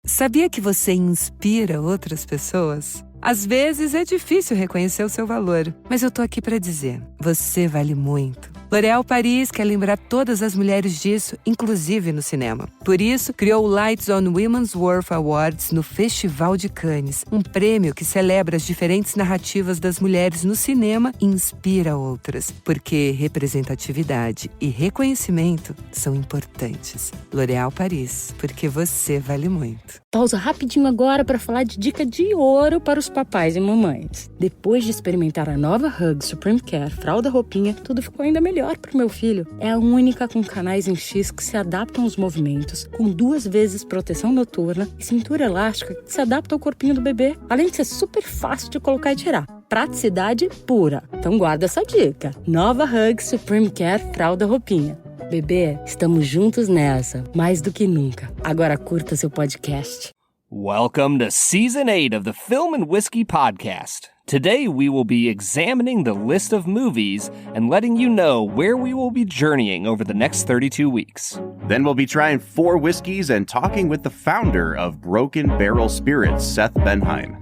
Sabia que você inspira outras pessoas? Às vezes é difícil reconhecer o seu valor, mas eu tô aqui pra dizer, você vale muito. L'Oréal Paris quer lembrar todas as mulheres disso, inclusive no cinema. Por isso, criou o Lights on Women's Worth Awards no Festival de Cannes, um prêmio que celebra as diferentes narrativas das mulheres no cinema e inspira outras, porque representatividade e reconhecimento são importantes. L'Oréal Paris, porque você vale muito. Pausa rapidinho agora para falar de dica de ouro para os papais e mamães. Depois de experimentar a nova Hug Supreme Care Fralda Roupinha, tudo ficou ainda melhor pro meu filho. É a única com canais em X que se adaptam aos movimentos, com 2 vezes proteção noturna e cintura elástica que se adapta ao corpinho do bebê, além de ser super fácil de colocar e tirar. Praticidade pura. Então guarda essa dica. Nova Hug Supreme Care Fralda Roupinha. Bebê, estamos juntos nessa, mais do que nunca. Agora curta seu podcast. Welcome to Season 8 of the Film and Whiskey Podcast. Today we will be examining the list of movies and letting you know where we will be journeying over the next 32 weeks. Then we'll be trying 4 whiskeys and talking with the founder of Broken Barrel Spirits, Seth Benhaim.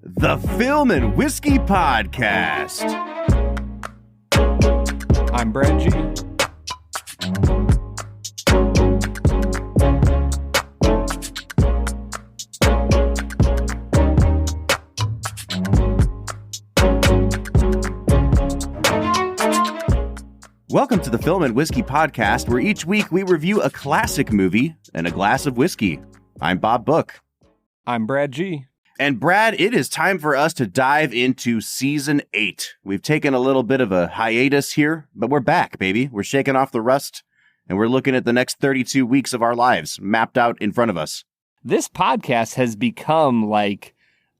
The Film and Whiskey Podcast. I'm Brad G. Welcome to the Film and Whiskey Podcast, where each week we review a classic movie and a glass of whiskey. I'm Bob Book. I'm Brad G. And Brad, it is time for us to dive into Season 8. We've taken a little bit of a hiatus here, but we're back, baby. We're shaking off the rust, and we're looking at the next 32 weeks of our lives mapped out in front of us. This podcast has become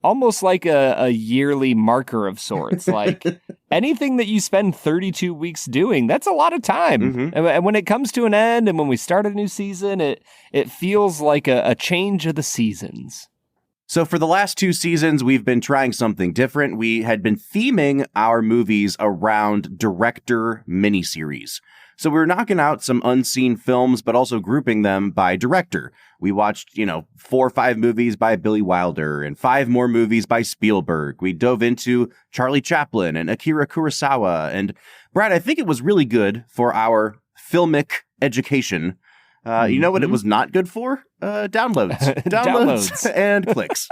almost like a yearly marker of sorts. Like anything that you spend 32 weeks doing, that's a lot of time. Mm-hmm. And when it comes to an end and when we start a new season, it feels like a change of the seasons. So for the last 2 seasons, we've been trying something different. We had been theming our movies around director miniseries. So we were knocking out some unseen films, but also grouping them by director. We watched, 4 or 5 movies by Billy Wilder and 5 more movies by Spielberg. We dove into Charlie Chaplin and Akira Kurosawa. And Brad, I think it was really good for our filmic education. You know what it was not good for? Downloads. Downloads and clicks.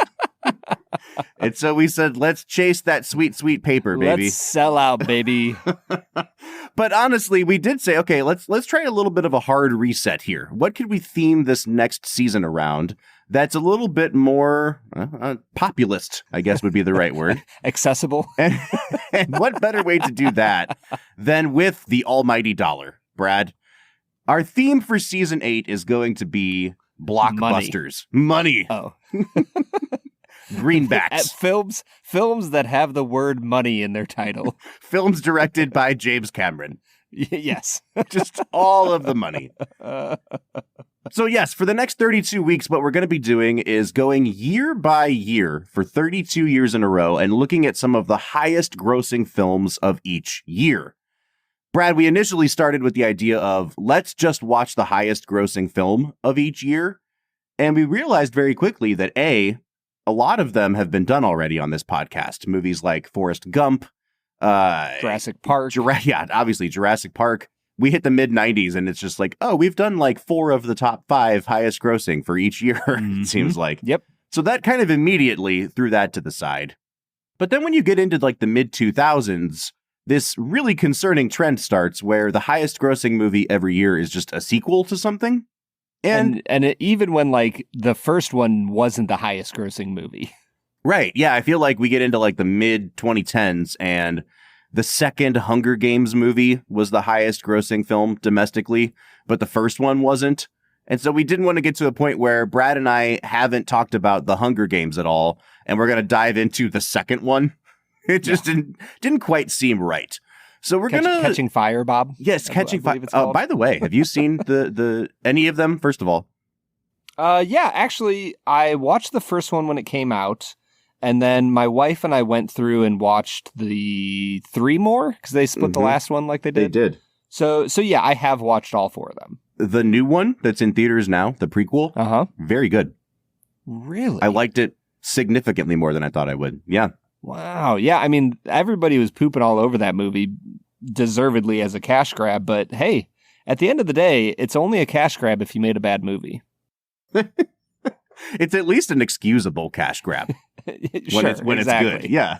And so we said, let's chase that sweet, sweet paper, baby. Let's sell out, baby. But honestly, we did say, okay, let's try a little bit of a hard reset here. What could we theme this next season around that's a little bit more populist, I guess would be the right word. Accessible. And what better way to do that than with the almighty dollar, Brad? Our theme for Season 8 is going to be blockbusters. Money. Oh. Greenbacks. Films that have the word money in their title. Films directed by James Cameron. Yes. Just all of the money. So yes, for the next 32 weeks, what we're going to be doing is going year by year for 32 years in a row and looking at some of the highest grossing films of each year. Brad, we initially started with the idea of let's just watch the highest grossing film of each year. And we realized very quickly that a lot of them have been done already on this podcast. Movies like Forrest Gump, Jurassic Park. Obviously Jurassic Park. We hit the mid-90s and it's just like, oh, we've done like 4 of the top 5 highest grossing for each year, it seems like. Yep. So that kind of immediately threw that to the side. But then when you get into like the mid-2000s, this really concerning trend starts where the highest grossing movie every year is just a sequel to something. And even when the first one wasn't the highest grossing movie. Right. Yeah. I feel like we get into like the mid 2010s and the second Hunger Games movie was the highest grossing film domestically, but the first one wasn't. And so we didn't want to get to a point where Brad and I haven't talked about the Hunger Games at all. And we're going to dive into the second one. It just didn't quite seem right. So we're Catching Fire, Bob. Yes, Catching Fire. By the way, have you seen the any of them? First of all, yeah, actually, I watched the first one when it came out, and then my wife and I went through and watched the 3 more because they split the last one like they did. They did. So yeah, I have watched all 4 of them. the new one that's in theaters now, the prequel, very good. Really? I liked it significantly more than I thought I would. Yeah. Wow. Yeah, I mean, everybody was pooping all over that movie, deservedly as a cash grab, but hey, at the end of the day, it's only a cash grab if you made a bad movie. It's at least an excusable cash grab when it's good. Yeah.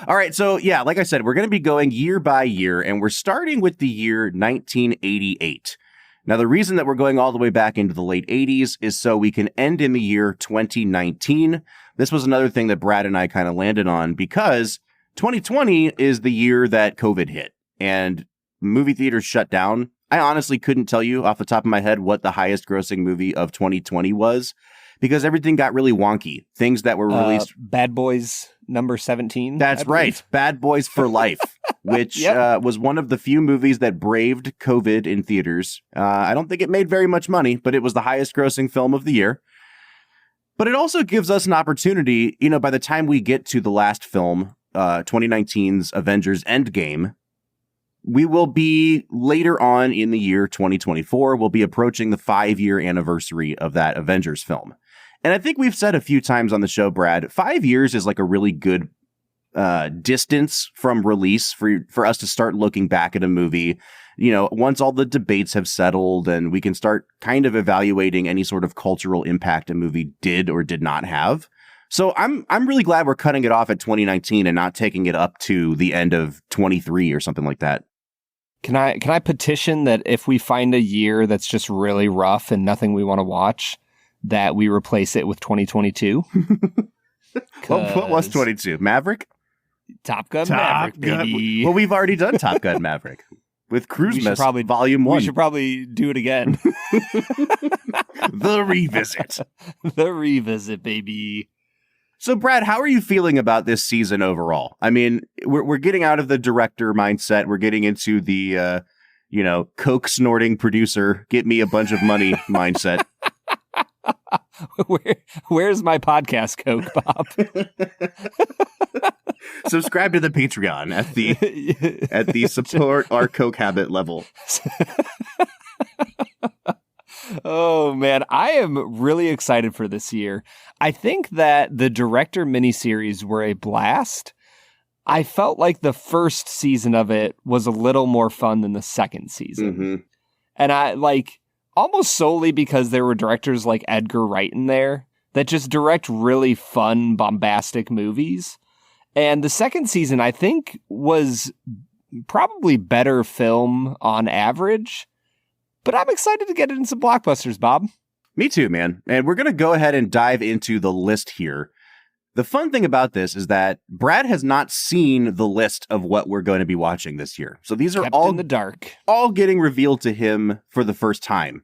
All right. So, yeah, like I said, we're going to be going year by year, and we're starting with the year 1988. Now, the reason that we're going all the way back into the late 80s is so we can end in the year 2019. This was another thing that Brad and I kind of landed on because 2020 is the year that COVID hit and movie theaters shut down. I honestly couldn't tell you off the top of my head what the highest grossing movie of 2020 was because everything got really wonky. Things that were released. Bad Boys number 17. That's right. Bad Boys for Life, which was one of the few movies that braved COVID in theaters. I don't think it made very much money, but it was the highest grossing film of the year. But it also gives us an opportunity, you know, by the time we get to the last film, 2019's Avengers Endgame, we will be later on in the year 2024. We'll be approaching the 5-year anniversary of that Avengers film. And I think we've said a few times on the show, Brad, 5 years is like a really good distance from release for us to start looking back at a movie. You know, once all the debates have settled and we can start kind of evaluating any sort of cultural impact a movie did or did not have. So I'm really glad we're cutting it off at 2019 and not taking it up to the end of 23 or something like that. Can I petition that if we find a year that's just really rough and nothing we want to watch, that we replace it with 2022? What was 22? Maverick? Top Gun Maverick, baby. Well, we've already done Top Gun Maverick with Cruisemas Volume 1. We should probably do it again. The revisit. The revisit, baby. So, Brad, how are you feeling about this season overall? I mean, we're getting out of the director mindset. We're getting into the, coke snorting producer, get me a bunch of money mindset. Where's my podcast Coke, Bob? Subscribe to the Patreon at the support our Coke habit level. Oh, man, I am really excited for this year. I think that the director miniseries were a blast. I felt like the first season of it was a little more fun than the second season. Mm-hmm. And I almost solely because there were directors like Edgar Wright in there that just direct really fun, bombastic movies. And the second season, I think, was probably better film on average. But I'm excited to get into some blockbusters, Bob. Me too, man. And we're going to go ahead and dive into the list here. The fun thing about this is that Brad has not seen the list of what we're going to be watching this year. So these are Kept all in the dark, all getting revealed to him for the first time.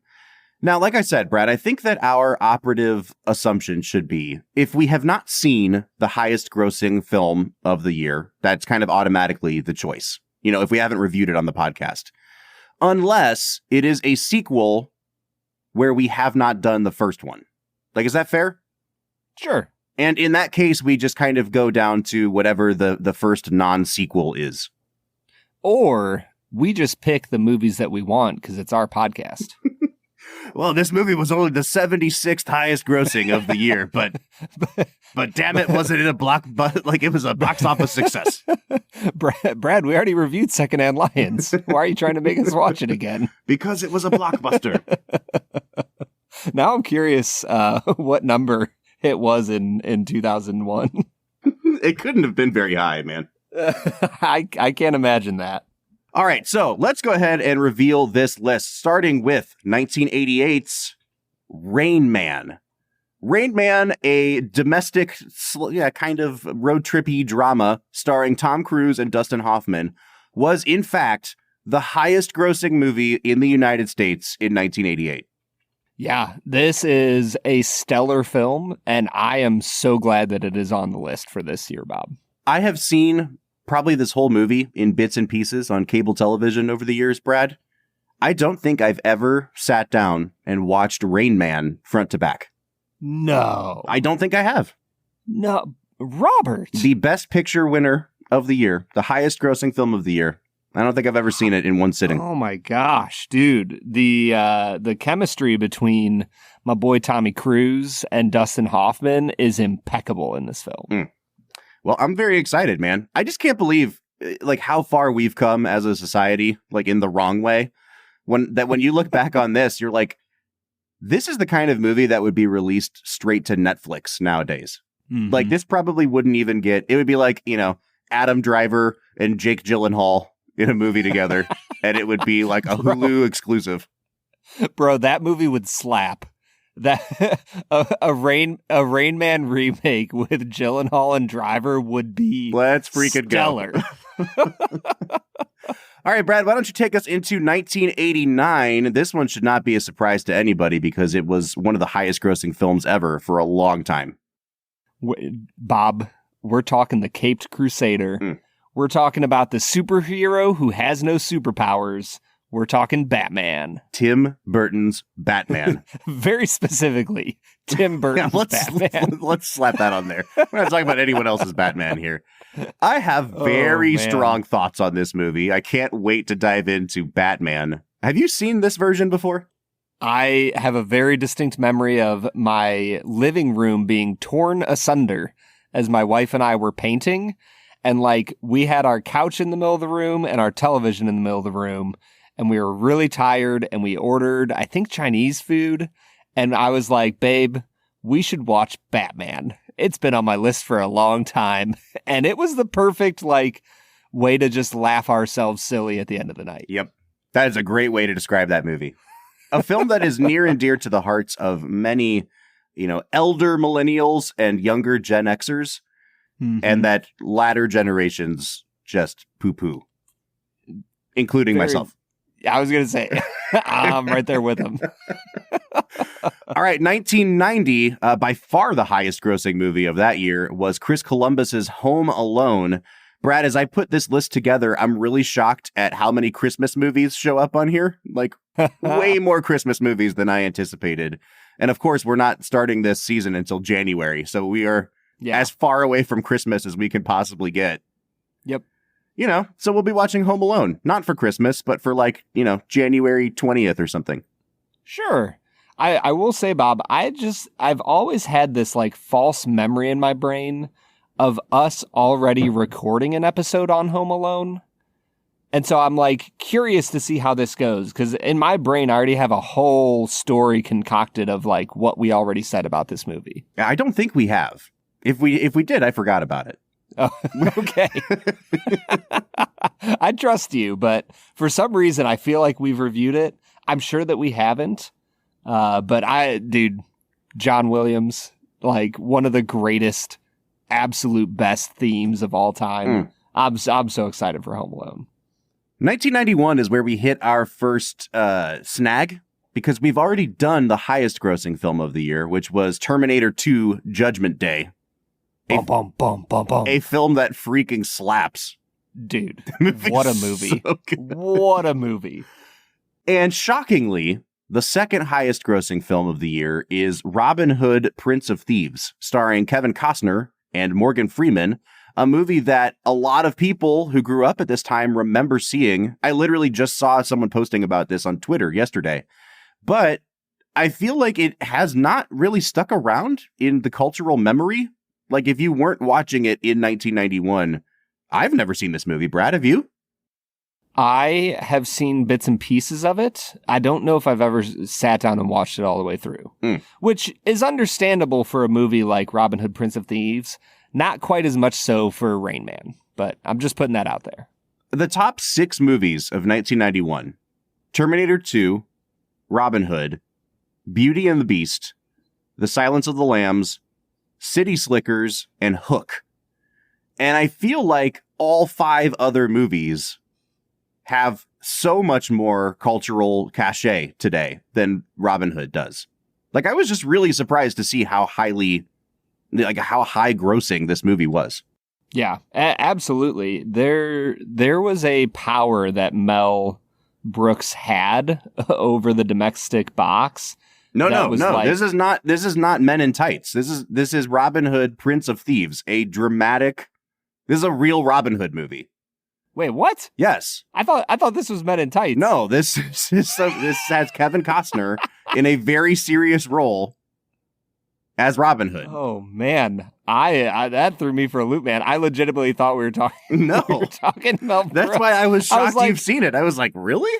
Now, like I said, Brad, I think that our operative assumption should be if we have not seen the highest grossing film of the year, that's kind of automatically the choice. You know, if we haven't reviewed it on the podcast. Unless it is a sequel where we have not done the first one. Is that fair? Sure. And in that case, we just kind of go down to whatever the first non-sequel is. Or we just pick the movies that we want because it's our podcast. Well, this movie was only the 76th highest grossing of the year, but damn it, wasn't it it was a box office success. Brad, we already reviewed Secondhand Lions. Why are you trying to make us watch it again? Because it was a blockbuster. Now I'm curious what number it was in 2001. It couldn't have been very high, man. I can't imagine that. All right, so let's go ahead and reveal this list, starting with 1988's Rain Man. Rain Man, a domestic, kind of road trippy drama starring Tom Cruise and Dustin Hoffman, was in fact the highest grossing movie in the United States in 1988. Yeah, this is a stellar film, and I am so glad that it is on the list for this year, Bob. I have seen probably this whole movie in bits and pieces on cable television over the years, Brad. I don't think I've ever sat down and watched Rain Man front to back. No. I don't think I have. No. Robert. The best picture winner of the year, the highest grossing film of the year. I don't think I've ever seen it in one sitting. Oh my gosh, dude. The chemistry between my boy Tommy Cruise and Dustin Hoffman is impeccable in this film. Well, I'm very excited, man. I just can't believe like how far we've come as a society, like in the wrong way. When you look back on this, you're like, this is the kind of movie that would be released straight to Netflix nowadays. Mm-hmm. Like this probably wouldn't even get, it would be like, Adam Driver and Jake Gyllenhaal in a movie together, and it would be like a Hulu exclusive. Bro, that movie would slap. That a Rain Man remake with Gyllenhaal and Driver would be Let's freaking stellar. Go. All right, Brad, why don't you take us into 1989? This one should not be a surprise to anybody because it was one of the highest grossing films ever for a long time. Bob, we're talking the Caped Crusader. We're talking about the superhero who has no superpowers. We're talking Batman. Tim Burton's Batman. Very specifically, Tim Burton's Batman. Let's slap that on there. We're not talking about anyone else's Batman here. I have very strong thoughts on this movie. I can't wait to dive into Batman. Have you seen this version before? I have a very distinct memory of my living room being torn asunder as my wife and I were painting. And we had our couch in the middle of the room and our television in the middle of the room. And we were really tired and we ordered, I think, Chinese food. And I was like, babe, we should watch Batman. It's been on my list for a long time. And it was the perfect, way to just laugh ourselves silly at the end of the night. Yep. That is a great way to describe that movie. A film that is near and dear to the hearts of many, elder millennials and younger Gen Xers. Mm-hmm. And that latter generations just poo-poo, including myself. I was going to say, I'm right there with them. All right, 1990, by far the highest grossing movie of that year was Chris Columbus's Home Alone. Brad, as I put this list together, I'm really shocked at how many Christmas movies show up on here. Way more Christmas movies than I anticipated. And of course, we're not starting this season until January, so we are as far away from Christmas as we can possibly get. Yep. So we'll be watching Home Alone, not for Christmas, but for January 20th or something. Sure. I will say, Bob, I've always had this false memory in my brain of us already recording an episode on Home Alone. And so I'm curious to see how this goes, because in my brain, I already have a whole story concocted of what we already said about this movie. I don't think we have. If we did, I forgot about it. Oh, okay. I trust you, but for some reason, I feel like we've reviewed it. I'm sure that we haven't. But John Williams, one of the greatest, absolute best themes of all time. I'm so excited for Home Alone. 1991 is where we hit our first snag, because we've already done the highest grossing film of the year, which was Terminator 2 Judgment Day. A film that freaking slaps. Dude, what a movie. So what a movie. And shockingly, the second highest grossing film of the year is Robin Hood, Prince of Thieves, starring Kevin Costner and Morgan Freeman, a movie that a lot of people who grew up at this time remember seeing. I literally just saw someone posting about this on Twitter yesterday. But I feel like it has not really stuck around in the cultural memory. If you weren't watching it in 1991, I've never seen this movie. Brad, have you? I have seen bits and pieces of it. I don't know if I've ever sat down and watched it all the way through, which is understandable for a movie like Robin Hood, Prince of Thieves. Not quite as much so for Rain Man, but I'm just putting that out there. The top 6 movies of 1991, Terminator 2, Robin Hood, Beauty and the Beast, The Silence of the Lambs, City Slickers, and Hook. And I feel like all 5 other movies have so much more cultural cachet today than Robin Hood does. I was just really surprised to see how high grossing this movie was. Yeah, absolutely. There was a power that Mel Brooks had over the domestic box. No. This is not Men in Tights. This is Robin Hood, Prince of Thieves, this is a real Robin Hood movie. Wait, what? Yes. I thought this was Men in Tights. No, this has Kevin Costner in a very serious role as Robin Hood. Oh man, I that threw me for a loop, man. I legitimately thought we were talking. No, we were talking Mel Brooks. That's why I was shocked like, you've seen it. I was like, really?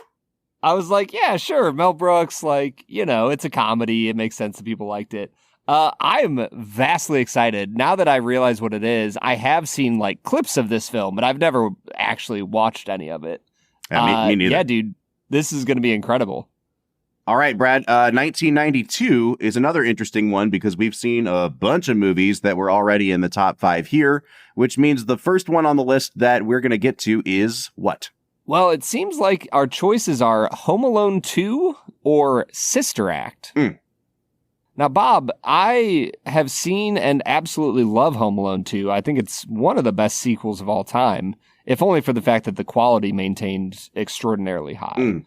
I was like, yeah, sure. Mel Brooks, like, it's a comedy. It makes sense that people liked it. I'm vastly excited. Now that I realize what it is, I have seen like clips of this film, but I've never actually watched any of it. Yeah, me neither. Yeah, dude, this is going to be incredible. All right, Brad, 1992 is another interesting one because we've seen a bunch of movies that were already in the top 5 here, which means the first one on the list that we're going to get to is what? Well, it seems like our choices are Home Alone 2 or Sister Act. Now, Bob, I have seen and absolutely love Home Alone 2. I think it's one of the best sequels of all time, if only for the fact that the quality maintained extraordinarily high.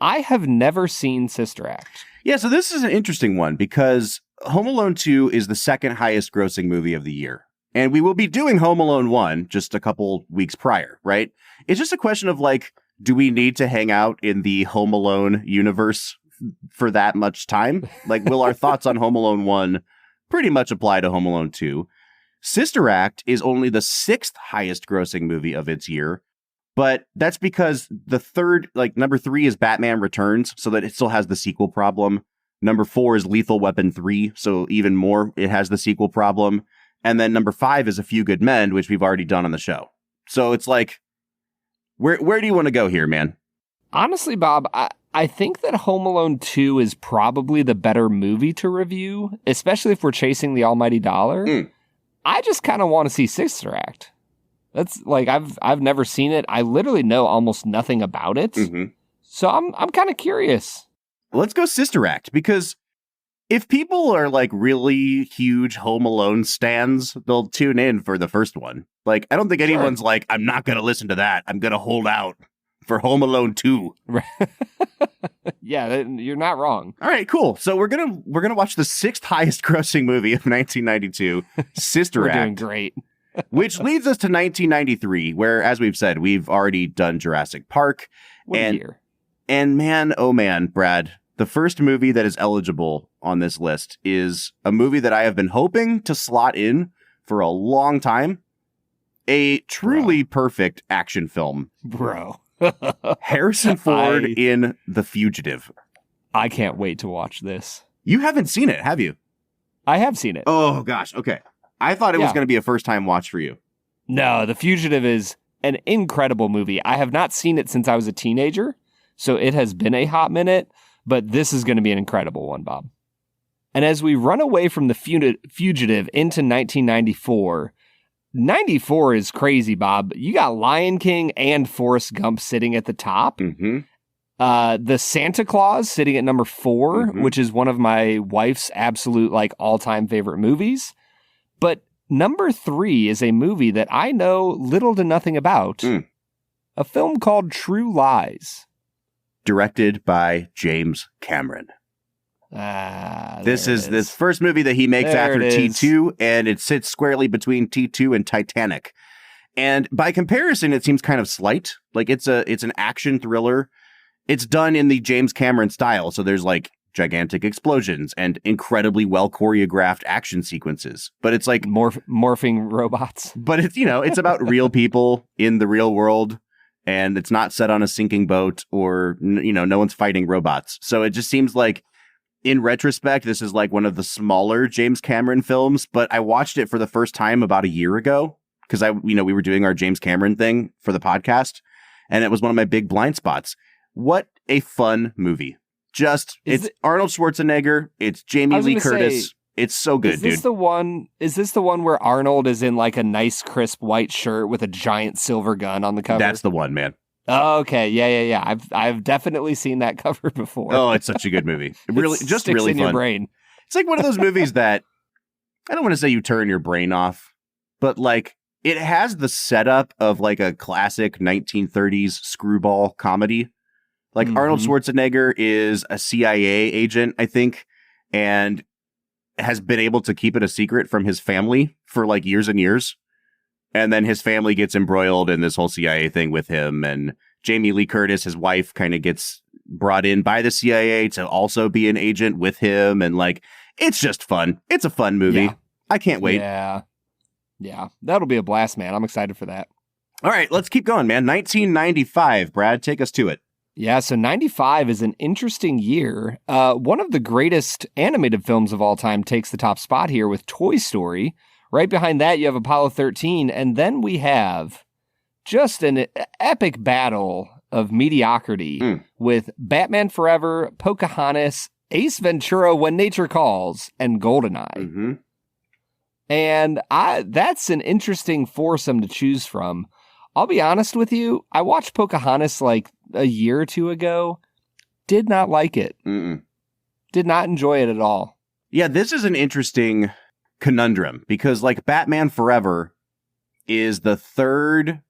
I have never seen Sister Act. Yeah, so this is an interesting one because Home Alone 2 is the second highest grossing movie of the year. And we will be doing Home Alone 1 just a couple weeks prior, right? It's just a question of like, do we need to hang out in the Home Alone universe for that much time? Like, will our thoughts on Home Alone 1 pretty much apply to Home Alone 2? Sister Act is only the 6th highest grossing movie of its year. But that's because the third, like number 3 is Batman Returns, so that it still has the sequel problem. Number 4 is Lethal Weapon 3, so even more, it has the sequel problem. And then number 5 is A Few Good Men, which we've already done on the show. So it's like, where do you want to go here, man? Honestly, Bob, I think that Home Alone 2 is probably the better movie to review, especially if we're chasing the almighty dollar. I just kind of want to see Sister Act. That's like, I've never seen it. I literally know almost nothing about it. So I'm kind of curious. Let's go Sister Act, because if people are like really huge Home Alone stans, they'll tune in for the first one. Like, I don't think anyone's like, I'm not going to listen to that. I'm going to hold out for Home Alone 2. Yeah, you're not wrong. All right, cool. So we're gonna watch the 6th highest grossing movie of 1992, Sister Act. We're doing great. Which leads us to 1993, where, as we've said, we've already done Jurassic Park. What a year. And man, oh man, Brad, the first movie that is eligible on this list is a movie that I have been hoping to slot in for a long time. A truly perfect action film. Bro. Harrison Ford in The Fugitive. I can't wait to watch this. You haven't seen it, have you? I have seen it. Oh, gosh. Okay. I thought it was going to be a first-time watch for you. No, The Fugitive is an incredible movie. I have not seen it since I was a teenager, so it has been a hot minute, but this is going to be an incredible one, Bob. And as we run away from The Fugitive into 1994, 94 is crazy, Bob. You got Lion King and Forrest Gump sitting at the top. The Santa Claus sitting at number 4, which is one of my wife's absolute like all-time favorite movies. But number 3 is a movie that I know little to nothing about. A film called True Lies. Directed by James Cameron. This is this first movie that he makes after T2, and it sits squarely between T2 and Titanic. And by comparison, it seems kind of slight. Like it's an action thriller. It's done in the James Cameron style. So there's like gigantic explosions and incredibly well choreographed action sequences. But it's like morphing robots. But it's, it's about real people in the real world. And it's not set on a sinking boat or, no one's fighting robots. So it just seems like, in retrospect, this is like one of the smaller James Cameron films. But I watched it for the first time about a year ago because we were doing our James Cameron thing for the podcast. And it was one of my big blind spots. What a fun movie. It's Arnold Schwarzenegger. It's Jamie Lee Curtis. It's so good, dude. Is this the one where Arnold is in like a nice crisp white shirt with a giant silver gun on the cover? That's the one, man. Oh, okay. Yeah. I've definitely seen that cover before. Oh, it's such a good movie. Really, just really fun. In your brain. It's like one of those movies that I don't want to say you turn your brain off, but like it has the setup of like a classic 1930s screwball comedy. Like Arnold Schwarzenegger is a CIA agent, I think, and has been able to keep it a secret from his family for like years and years. And then his family gets embroiled in this whole CIA thing with him. And Jamie Lee Curtis, his wife, kind of gets brought in by the CIA to also be an agent with him. And like, it's just fun. It's a fun movie. Yeah. I can't wait. Yeah. That'll be a blast, man. I'm excited for that. All right, let's keep going, man. 1995, Brad, take us to it. Yeah, so 95 is an interesting year. One of the greatest animated films of all time takes the top spot here with Toy Story. Right behind that, you have Apollo 13. And then we have just an epic battle of mediocrity with Batman Forever, Pocahontas, Ace Ventura, When Nature Calls, and GoldenEye. Mm-hmm. And that's an interesting foursome to choose from. I'll be honest with you, I watched Pocahontas like a year or two ago. Did not like it. Did not enjoy it at all. Yeah, this is an interesting conundrum because like Batman Forever is the third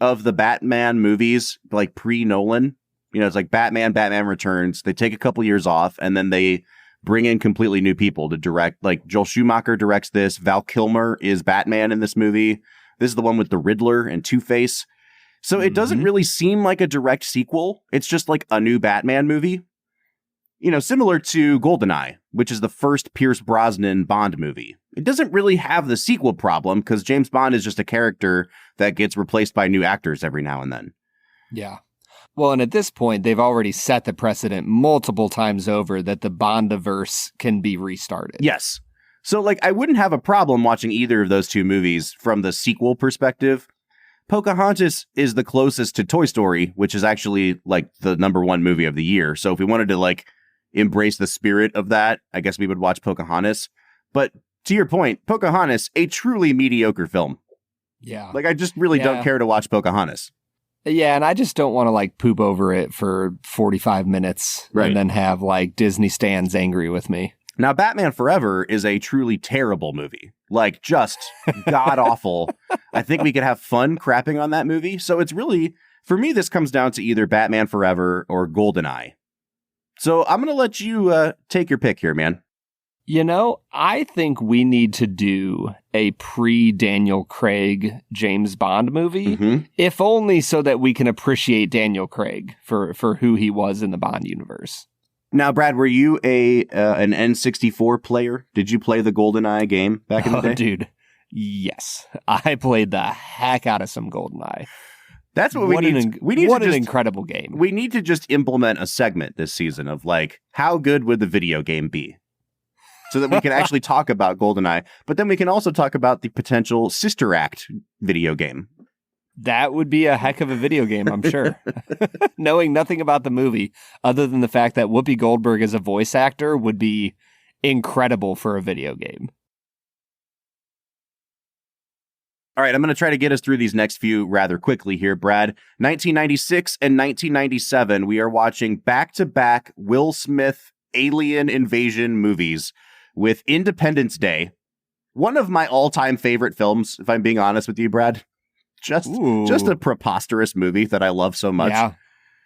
of the Batman movies, like pre-Nolan. You know, it's like Batman Returns. They take a couple years off and then they bring in completely new people to direct. Like Joel Schumacher directs this. Val Kilmer is Batman in this movie. This is the one with the Riddler and Two-Face. So it doesn't really seem like a direct sequel. It's just like a new Batman movie. You know, similar to GoldenEye, which is the first Pierce Brosnan Bond movie. It doesn't really have the sequel problem because James Bond is just a character that gets replaced by new actors every now and then. Yeah. Well, and at this point, they've already set the precedent multiple times over that the Bondiverse can be restarted. Yes. So, like, I wouldn't have a problem watching either of those two movies from the sequel perspective. Pocahontas is the closest to Toy Story, which is actually, like, the #1 movie of the year. So if we wanted to, like, embrace the spirit of that, I guess we would watch Pocahontas. But to your point, Pocahontas, a truly mediocre film. Yeah. Like, I just really don't care to watch Pocahontas. Yeah, and I just don't want to, like, poop over it for 45 minutes and then have, like, Disney stans angry with me. Now, Batman Forever is a truly terrible movie. Like, just god-awful. I think we could have fun crapping on that movie. So it's really, for me, this comes down to either Batman Forever or GoldenEye. So I'm going to let you take your pick here, man. You know, I think we need to do a pre-Daniel Craig James Bond movie, if only so that we can appreciate Daniel Craig for who he was in the Bond universe. Now, Brad, were you an N64 player? Did you play the GoldenEye game back in the day? Oh, dude, yes. I played the heck out of some GoldenEye. That's what we need. What an incredible game. We need to just implement a segment this season of, like, how good would the video game be? So that we can actually talk about GoldenEye, but then we can also talk about the potential Sister Act video game. That would be a heck of a video game, I'm sure. Knowing nothing about the movie, other than the fact that Whoopi Goldberg as a voice actor would be incredible for a video game. All right, I'm going to try to get us through these next few rather quickly here, Brad. 1996 and 1997, we are watching back-to-back Will Smith alien invasion movies with Independence Day. One of my all-time favorite films, if I'm being honest with you, Brad. Just a preposterous movie that I love so much.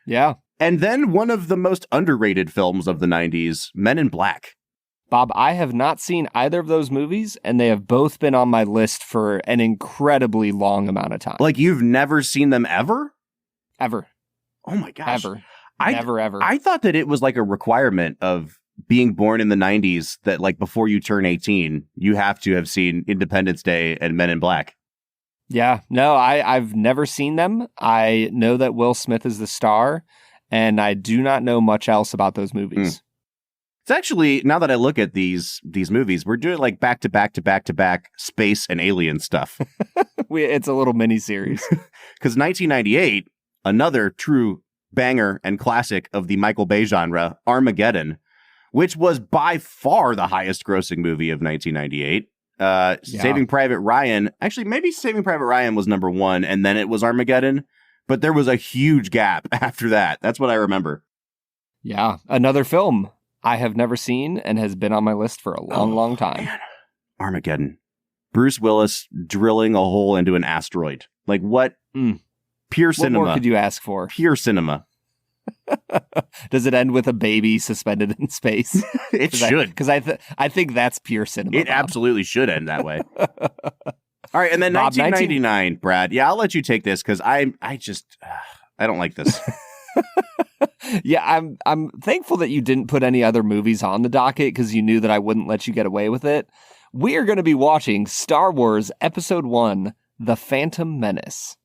Yeah. And then one of the most underrated films of the 90s, Men in Black. Bob, I have not seen either of those movies, and they have both been on my list for an incredibly long amount of time. Like, you've never seen them ever? Ever. Oh my gosh. Ever. Never, ever. I thought that it was like a requirement of being born in the 90s that, like, before you turn 18, you have to have seen Independence Day and Men in Black. Yeah, no, I've never seen them. I know that Will Smith is the star, and I do not know much else about those movies. It's actually, now that I look at these movies, we're doing like back to back space and alien stuff. It's a little mini series. Because 1998, another true banger and classic of the Michael Bay genre, Armageddon, which was by far the highest grossing movie of 1998. Saving Private Ryan, actually maybe Saving Private Ryan was #1 and then it was Armageddon, but there was a huge gap after that. That's what I remember. Yeah, another film I have never seen and has been on my list for a long time. Man. Armageddon. Bruce Willis drilling a hole into an asteroid. Like what? Pure cinema. What more could you ask for? Pure cinema. Does it end with a baby suspended in space? It should. Because I think that's pure cinema. It absolutely should end that way. All right, and then Bob, 1999, Brad. Yeah, I'll let you take this because I don't like this. Yeah, I'm thankful that you didn't put any other movies on the docket because you knew that I wouldn't let you get away with it. We are going to be watching Star Wars Episode 1, The Phantom Menace.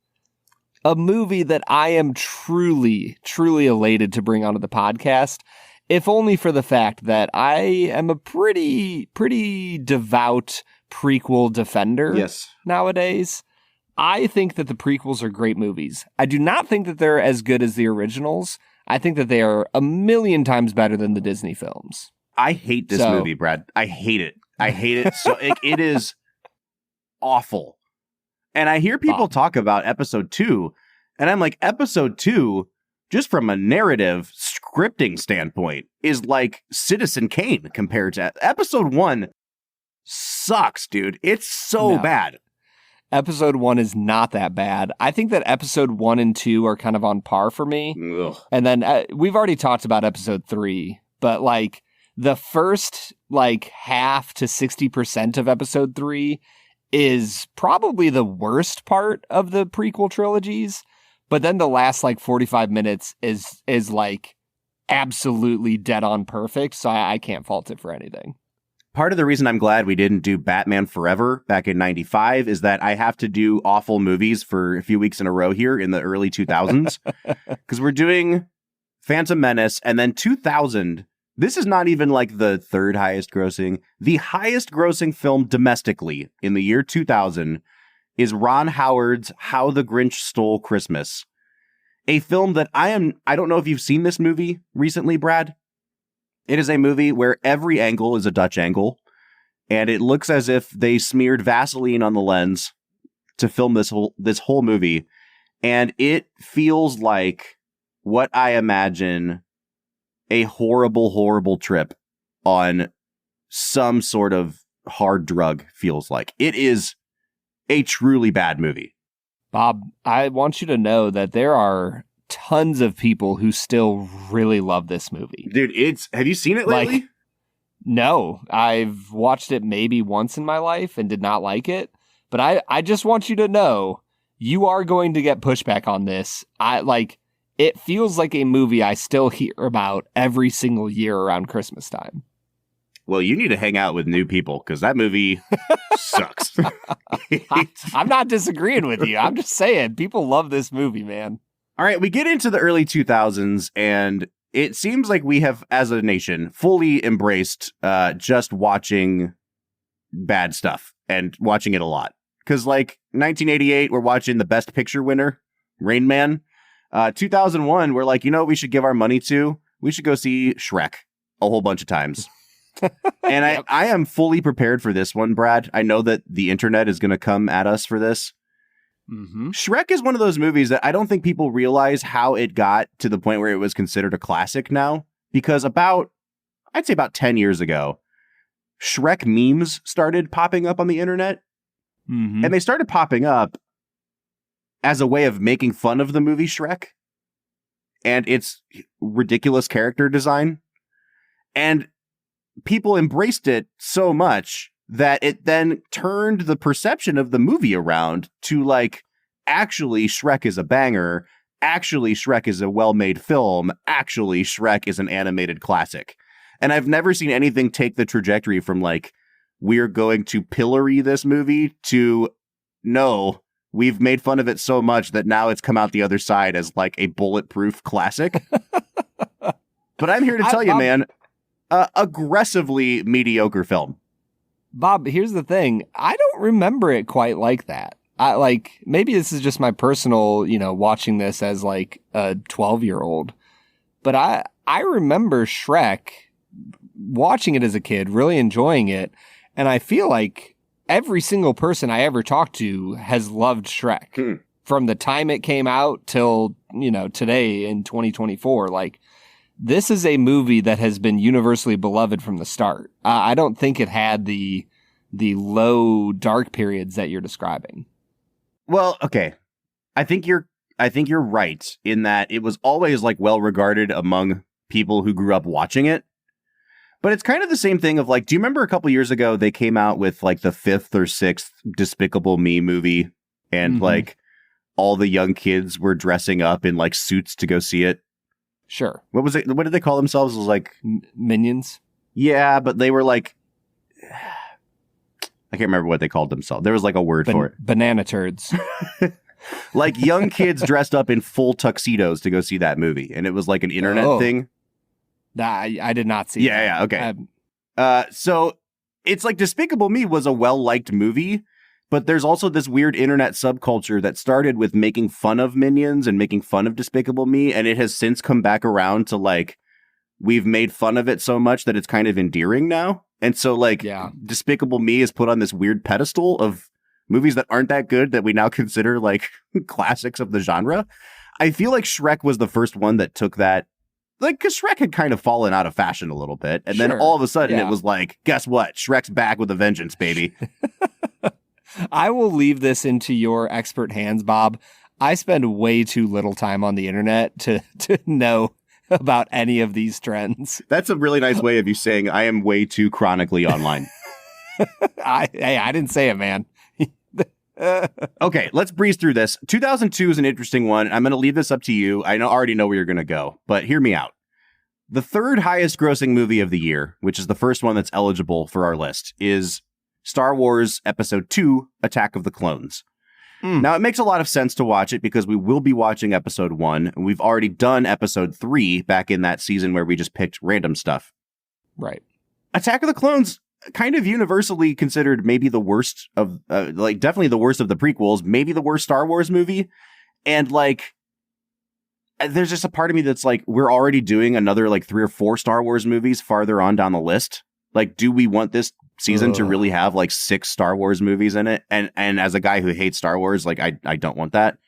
A movie that I am truly, truly elated to bring onto the podcast, if only for the fact that I am a pretty devout prequel defender nowadays. I think that the prequels are great movies. I do not think that they're as good as the originals. I think that they are a million times better than the Disney films. I hate this movie, Brad. I hate it. I hate it. So it is awful. And I hear people talk about episode 2, and I'm like, episode 2, just from a narrative scripting standpoint, is like Citizen Kane compared to episode 1. Sucks, dude. It's so bad. Episode 1 is not that bad. I think that episode 1 and 2 are kind of on par for me. Ugh. And then we've already talked about episode 3, but like the first like half to 60% of episode 3 is probably the worst part of the prequel trilogies. But then the last like 45 minutes is like absolutely dead on perfect. So I can't fault it for anything. Part of the reason I'm glad we didn't do Batman Forever back in 95 is that I have to do awful movies for a few weeks in a row here in the early 2000s. Because we're doing Phantom Menace, and then 2000, this is not even like the third highest grossing. The highest grossing film domestically in the year 2000 is Ron Howard's How the Grinch Stole Christmas. A film that I don't know if you've seen this movie recently, Brad. It is a movie where every angle is a Dutch angle, and it looks as if they smeared Vaseline on the lens to film this whole movie, and it feels like what I imagine a horrible, horrible trip on some sort of hard drug feels like. It is a truly bad movie. Bob, I want you to know that there are tons of people who still really love this movie. Dude, have you seen it lately? Like, no, I've watched it maybe once in my life and did not like it. But I just want you to know you are going to get pushback on this. It feels like a movie I still hear about every single year around Christmas time. Well, you need to hang out with new people because that movie sucks. I'm not disagreeing with you. I'm just saying people love this movie, man. All right, we get into the early 2000s, and it seems like we have, as a nation, fully embraced just watching bad stuff and watching it a lot. Because, like, 1988, we're watching the Best Picture winner, Rain Man. 2001, we're like, you know what we should give our money to? We should go see Shrek a whole bunch of times. And Yep. I am fully prepared for this one, Brad. I know that the internet is going to come at us for this. Mm-hmm. Shrek is one of those movies that I don't think people realize how it got to the point where it was considered a classic now. Because I'd say about 10 years ago, Shrek memes started popping up on the internet. Mm-hmm. And they started popping up as a way of making fun of the movie Shrek and its ridiculous character design. And people embraced it so much that it then turned the perception of the movie around to like, actually Shrek is a banger. Actually Shrek is a well-made film. Actually Shrek is an animated classic. And I've never seen anything take the trajectory from like, we're going to pillory this movie to no, we've made fun of it so much that now it's come out the other side as like a bulletproof classic. But I'm here to tell you, man, aggressively mediocre film. Bob, here's the thing. I don't remember it quite like that. Maybe this is just my personal, watching this as like a 12-year-old. But I remember Shrek, watching it as a kid, really enjoying it. And I feel like every single person I ever talked to has loved Shrek from the time it came out till, today in 2024. Like, this is a movie that has been universally beloved from the start. I don't think it had the low dark periods that you're describing. Well, okay. I think you're right in that it was always like well regarded among people who grew up watching it. But it's kind of the same thing of like, do you remember a couple years ago they came out with like the 5th or 6th Despicable Me movie, and like all the young kids were dressing up in like suits to go see it? Sure. What was it? What did they call themselves? It was like Minions. Yeah, but they were like, I can't remember what they called themselves. There was like a word for it. Banana turds. Like young kids dressed up in full tuxedos to go see that movie, and it was like an internet thing. I did not see. Yeah, okay. So it's like Despicable Me was a well-liked movie, but there's also this weird internet subculture that started with making fun of Minions and making fun of Despicable Me, and it has since come back around to like, we've made fun of it so much that it's kind of endearing now. And so like Despicable Me is put on this weird pedestal of movies that aren't that good that we now consider like classics of the genre. I feel like Shrek was the first one that took that, like, because Shrek had kind of fallen out of fashion a little bit. And then all of a sudden it was like, guess what? Shrek's back with a vengeance, baby. I will leave this into your expert hands, Bob. I spend way too little time on the internet to know about any of these trends. That's a really nice way of you saying I am way too chronically online. I didn't say it, man. Okay, let's breeze through this. 2002 is an interesting one. I'm going to leave this up to you. I already know where you're going to go, but hear me out. The third highest grossing movie of the year, which is the first one that's eligible for our list, is Star Wars Episode 2, Attack of the Clones. Now, it makes a lot of sense to watch it because we will be watching Episode 1, and we've already done Episode 3 back in that season where we just picked random stuff. Right. Attack of the Clones, kind of universally considered maybe the worst of, like, definitely the worst of the prequels, maybe the worst Star Wars movie. And, like, there's just a part of me that's like, we're already doing another, like, 3 or 4 Star Wars movies farther on down the list. Like, do we want this season to really have, like, 6 Star Wars movies in it? And as a guy who hates Star Wars, like, I don't want that.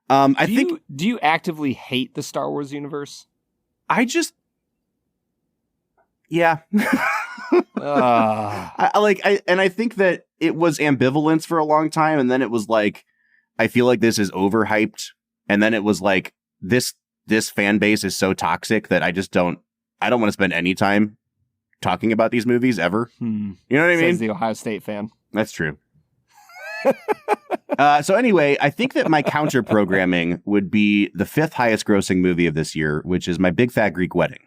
Do you actively hate the Star Wars universe? Yeah. I think that it was ambivalence for a long time, and then it was like, I feel like this is overhyped, and then it was like, this fan base is so toxic that I don't want to spend any time talking about these movies ever. You know what I mean? Says the Ohio State fan. That's true. So anyway, I think that my counter programming would be the 5th highest grossing movie of this year, which is My Big Fat Greek Wedding.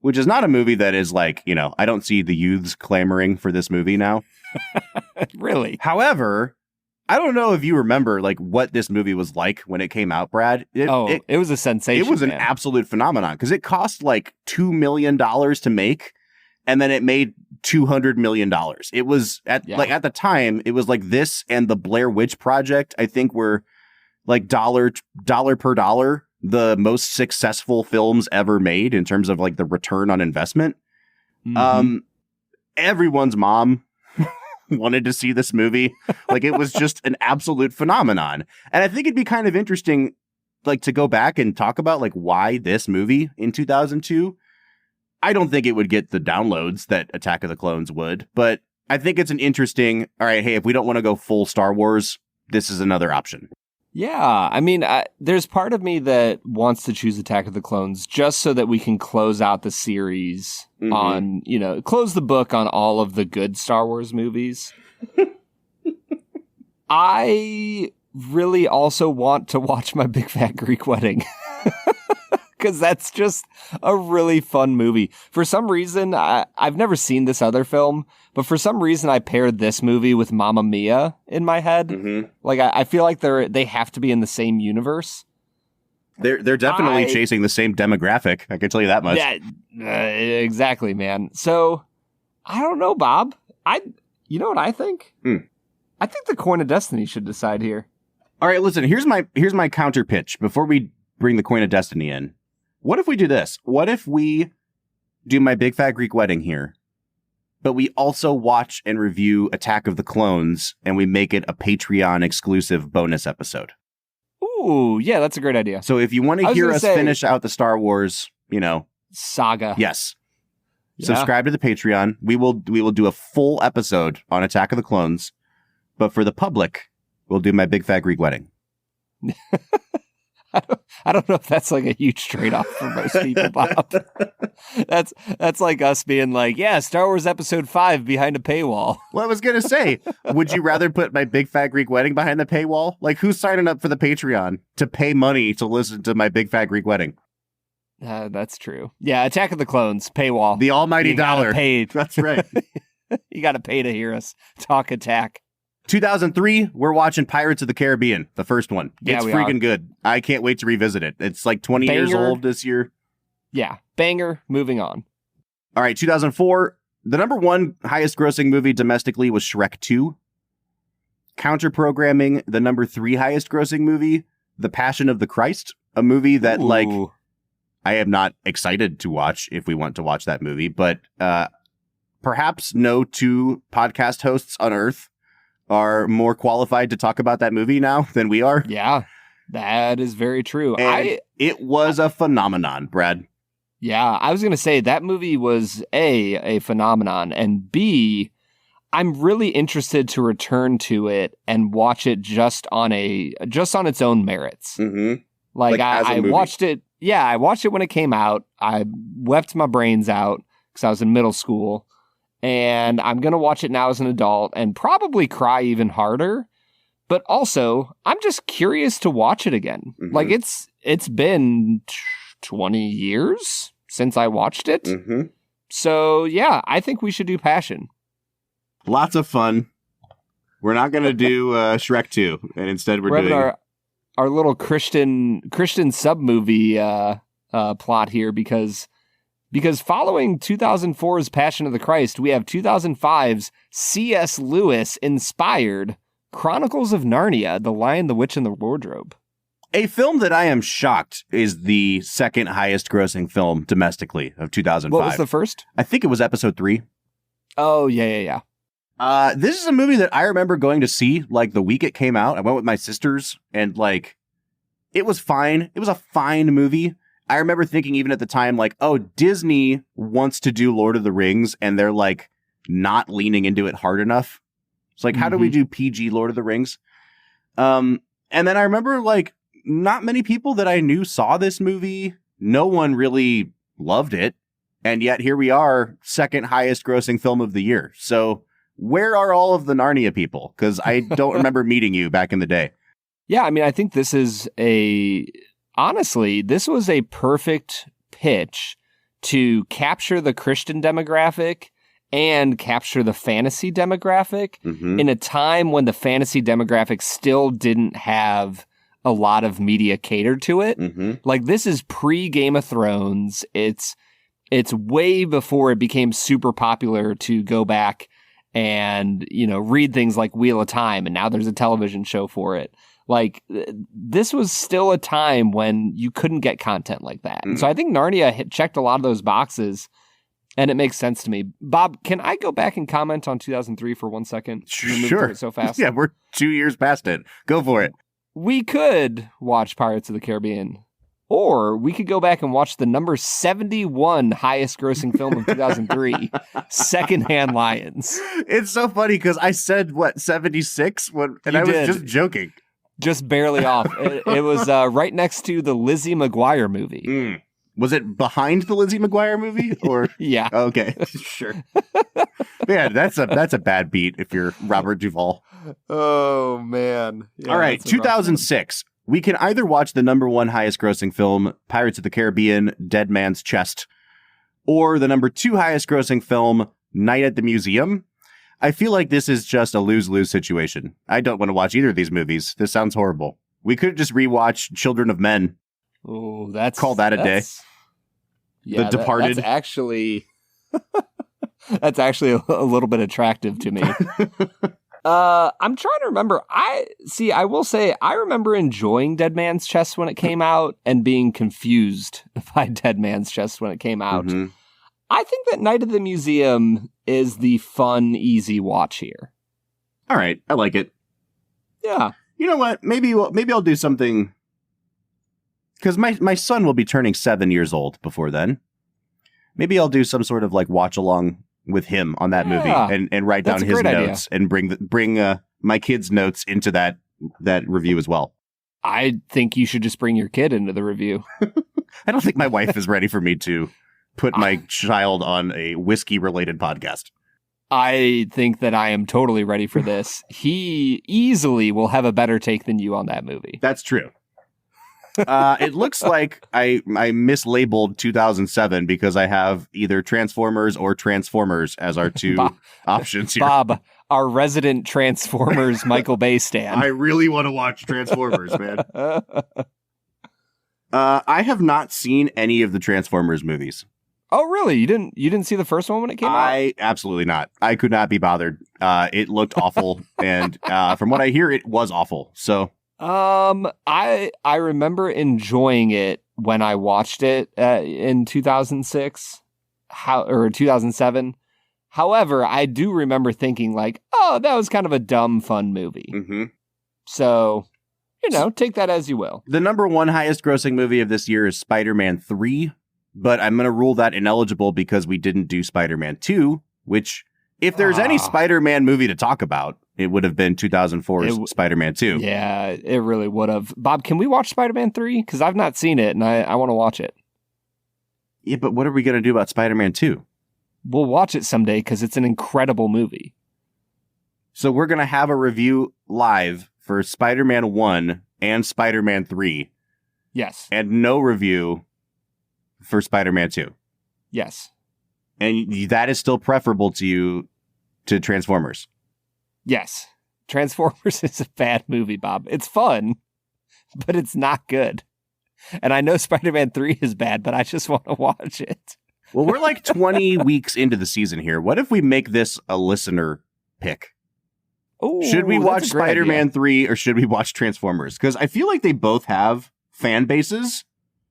Which is not a movie that is like, you know, I don't see the youths clamoring for this movie now. Really? However, I don't know if you remember like what this movie was like when it came out, Brad. It was a sensation. It was an absolute phenomenon because it cost like $2 million to make, and then it made $200 million. It was at the time, it was like this and the Blair Witch Project, I think, were like dollar per dollar the most successful films ever made in terms of like the return on investment. Everyone's mom wanted to see this movie. Like, it was just an absolute phenomenon. And I think it'd be kind of interesting, like, to go back and talk about like why this movie in 2002. I don't think it would get the downloads that Attack of the Clones would, but I think it's an interesting, all right, hey, if we don't want to go full Star Wars, this is another option. Yeah, I mean, there's part of me that wants to choose Attack of the Clones just so that we can close out the series on, you know, close the book on all of the good Star Wars movies. I really also want to watch My Big Fat Greek Wedding because that's just a really fun movie. For some reason, I've never seen this other film, but for some reason, I paired this movie with Mamma Mia in my head. Like, I feel like they have to be in the same universe. They're definitely chasing the same demographic. I can tell you that much. Yeah, exactly, man. So, I don't know, Bob. You know what I think? I think the Coin of Destiny should decide here. All right, listen. Here's my counter pitch before we bring the Coin of Destiny in. What if we do this? What if we do My Big Fat Greek Wedding here, but we also watch and review Attack of the Clones, and we make it a Patreon exclusive bonus episode? Ooh, yeah, that's a great idea. So if you want to hear us finish out the Star Wars, you know, saga, yes, subscribe to the Patreon. We will do a full episode on Attack of the Clones, but for the public, we'll do My Big Fat Greek Wedding. I don't know if that's like a huge trade-off for most people, Bob. That's like us being like, yeah, Star Wars Episode 5 behind a paywall. Well, I was going to say, would you rather put my Big Fat Greek Wedding behind the paywall? Like, who's signing up for the Patreon to pay money to listen to my Big Fat Greek Wedding? That's true. Yeah, Attack of the Clones, paywall. The almighty dollar. That's right. You got to pay to hear us talk attack. 2003, we're watching Pirates of the Caribbean, the first one. Yeah, it's freaking good. I can't wait to revisit it. It's like 20 years old this year. Yeah, banger, moving on. All right, 2004, the number one highest grossing movie domestically was Shrek 2. Counter-programming, the number 3 highest grossing movie, The Passion of the Christ, a movie that, like, I am not excited to watch if we want to watch that movie, but perhaps no two podcast hosts on Earth are more qualified to talk about that movie now than we are. Yeah, that is very true. And it was a phenomenon, Brad. Yeah, I was going to say that movie was a phenomenon, and B, I'm really interested to return to it and watch it just on its own merits. Mm-hmm. Like I watched it. Yeah, I watched it when it came out. I wept my brains out because I was in middle school. And I'm going to watch it now as an adult and probably cry even harder. But also, I'm just curious to watch it again. Mm-hmm. Like, it's been 20 years since I watched it. Mm-hmm. So, yeah, I think we should do Passion. Lots of fun. We're not going to do Shrek 2. And instead we're doing our little Christian sub-movie plot here because following 2004's Passion of the Christ, we have 2005's C.S. Lewis inspired Chronicles of Narnia, The Lion, the Witch, and the Wardrobe. A film that I am shocked is the second highest grossing film domestically of 2005. What was the first? I think it was episode 3. Oh, yeah. This is a movie that I remember going to see like the week it came out. I went with my sisters and like it was fine. It was a fine movie. I remember thinking even at the time, like, oh, Disney wants to do Lord of the Rings and they're like not leaning into it hard enough. It's like, how do we do PG Lord of the Rings? And then I remember like not many people that I knew saw this movie. No one really loved it. And yet here we are, second highest grossing film of the year. So where are all of the Narnia people? Because I don't remember meeting you back in the day. Yeah, I mean, I think this is honestly, this was a perfect pitch to capture the Christian demographic and capture the fantasy demographic in a time when the fantasy demographic still didn't have a lot of media catered to it. Like, this is pre-Game of Thrones. It's way before it became super popular to go back and, read things like Wheel of Time, and now there's a television show for it. Like, this was still a time when you couldn't get content like that. And so I think Narnia checked a lot of those boxes, and it makes sense to me. Bob, can I go back and comment on 2003 for 1 second? Sure. So fast. Yeah, we're 2 years past it. Go for it. We could watch Pirates of the Caribbean, or we could go back and watch the number 71 highest grossing film of 2003, Secondhand Lions. It's so funny because I said, 76? And I was just joking. Just barely off. It was right next to the Lizzie McGuire movie. Was it behind the Lizzie McGuire movie? Or yeah. Okay, sure. Man, that's a bad beat if you're Robert Duvall. Oh, man. Yeah, all right, 2006. We can either watch the number one highest grossing film, Pirates of the Caribbean, Dead Man's Chest, or the number 2 highest grossing film, Night at the Museum. I feel like this is just a lose-lose situation. I don't want to watch either of these movies. This sounds horrible. We could just rewatch Children of Men. Oh, call that a day. Yeah, The Departed. That's actually a little bit attractive to me. I'm trying to remember. I will say I remember enjoying Dead Man's Chest when it came out and being confused by Dead Man's Chest when it came out. I think that Night at the Museum is the fun, easy watch here. All right. I like it. Yeah. You know what? Maybe I'll do something. Because my son will be turning 7 years old before then. Maybe I'll do some sort of like watch along with him on that movie and write down his notes and bring my kids' notes into that review as well. I think you should just bring your kid into the review. I don't think my wife is ready for me to put my child on a whiskey-related podcast. I think that I am totally ready for this. He easily will have a better take than you on that movie. That's true. It looks like I mislabeled 2007 because I have either Transformers or Transformers as our two options here. Bob, our resident Transformers Michael Bay stan. I really want to watch Transformers, man. I have not seen any of the Transformers movies. Oh, really? You didn't see the first one when it came out? Absolutely not. I could not be bothered. It looked awful, and from what I hear, it was awful. So, I remember enjoying it when I watched it in 2006, or 2007. However, I do remember thinking like, oh, that was kind of a dumb, fun movie. Mm-hmm. So, take that as you will. The number one highest grossing movie of this year is Spider-Man 3. But I'm going to rule that ineligible because we didn't do Spider-Man 2, which, if there's any Spider-Man movie to talk about, it would have been 2004's Spider-Man 2. Yeah, it really would have. Bob, can we watch Spider-Man 3? Because I've not seen it, and I want to watch it. Yeah, but what are we going to do about Spider-Man 2? We'll watch it someday because it's an incredible movie. So we're going to have a review live for Spider-Man 1 and Spider-Man 3. Yes. And no review for Spider-Man 2. Yes. And that is still preferable to you to Transformers. Yes. Transformers is a bad movie, Bob. It's fun, but it's not good. And I know Spider-Man 3 is bad, but I just want to watch it. Well, we're like 20 weeks into the season here. What if we make this a listener pick? Ooh, should we watch Spider-Man 3 or should we watch Transformers? Because I feel like they both have fan bases.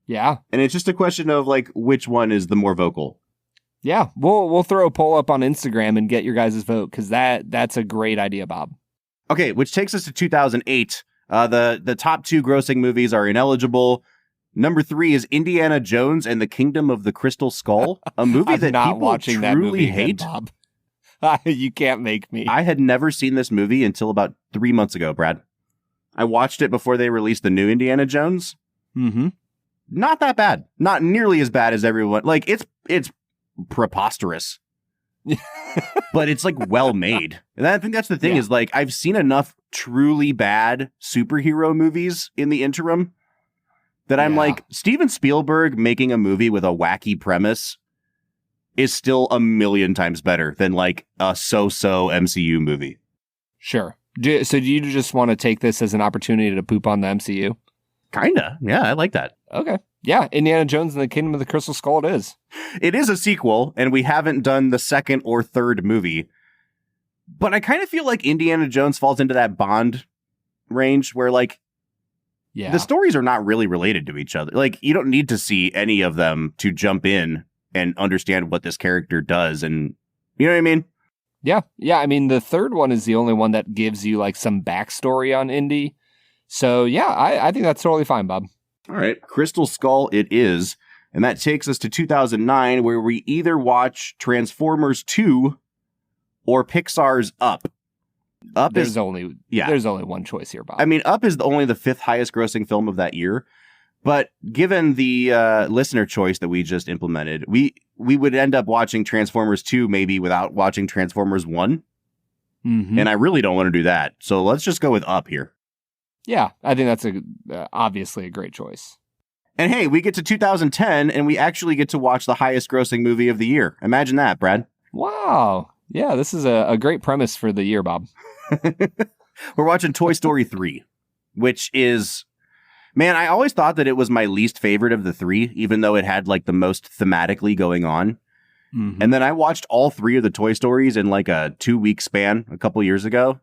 Yeah. And it's just a question of like which one is the more vocal. Yeah. We'll throw a poll up on Instagram and get your guys' vote because that's a great idea, Bob. Okay, which takes us to 2008. The top two grossing movies are ineligible. Number 3 is Indiana Jones and the Kingdom of the Crystal Skull, a movie that not people watching that truly movie hate. again, Bob. You can't make me. I had never seen this movie until about 3 months ago, Brad. I watched it before they released the new Indiana Jones. Mm-hmm. Not that bad. Not nearly as bad as everyone. Like, it's preposterous. But it's, like, well made. And I think that's the thing is, like, I've seen enough truly bad superhero movies in the interim that I'm like, Steven Spielberg making a movie with a wacky premise is still a million times better than, like, a so-so MCU movie. Sure. So do you just want to take this as an opportunity to poop on the MCU? Kinda. Yeah, I like that. Okay. Yeah, Indiana Jones and the Kingdom of the Crystal Skull it is. It is a sequel, and we haven't done the second or third movie. But I kind of feel like Indiana Jones falls into that Bond range where, like, the stories are not really related to each other. Like, you don't need to see any of them to jump in and understand what this character does. And you know what I mean? Yeah. Yeah. I mean, the third one is the only one that gives you like some backstory on Indy. So yeah, I think that's totally fine, Bob. All right. Crystal Skull it is. And that takes us to 2009, where we either watch Transformers 2 or Pixar's Up. There's only one choice here, Bob. I mean, Up is only the 5th highest grossing film of that year. But given the listener choice that we just implemented, we would end up watching Transformers 2 maybe without watching Transformers 1. Mm-hmm. And I really don't want to do that. So let's just go with Up here. Yeah, I think that's obviously a great choice. And hey, we get to 2010 and we actually get to watch the highest grossing movie of the year. Imagine that, Brad. Wow. Yeah, this is a great premise for the year, Bob. We're watching Toy Story 3, which is... Man, I always thought that it was my least favorite of the 3, even though it had like the most thematically going on. Mm-hmm. And then I watched all 3 of the Toy Stories in like a 2-week span a couple years ago.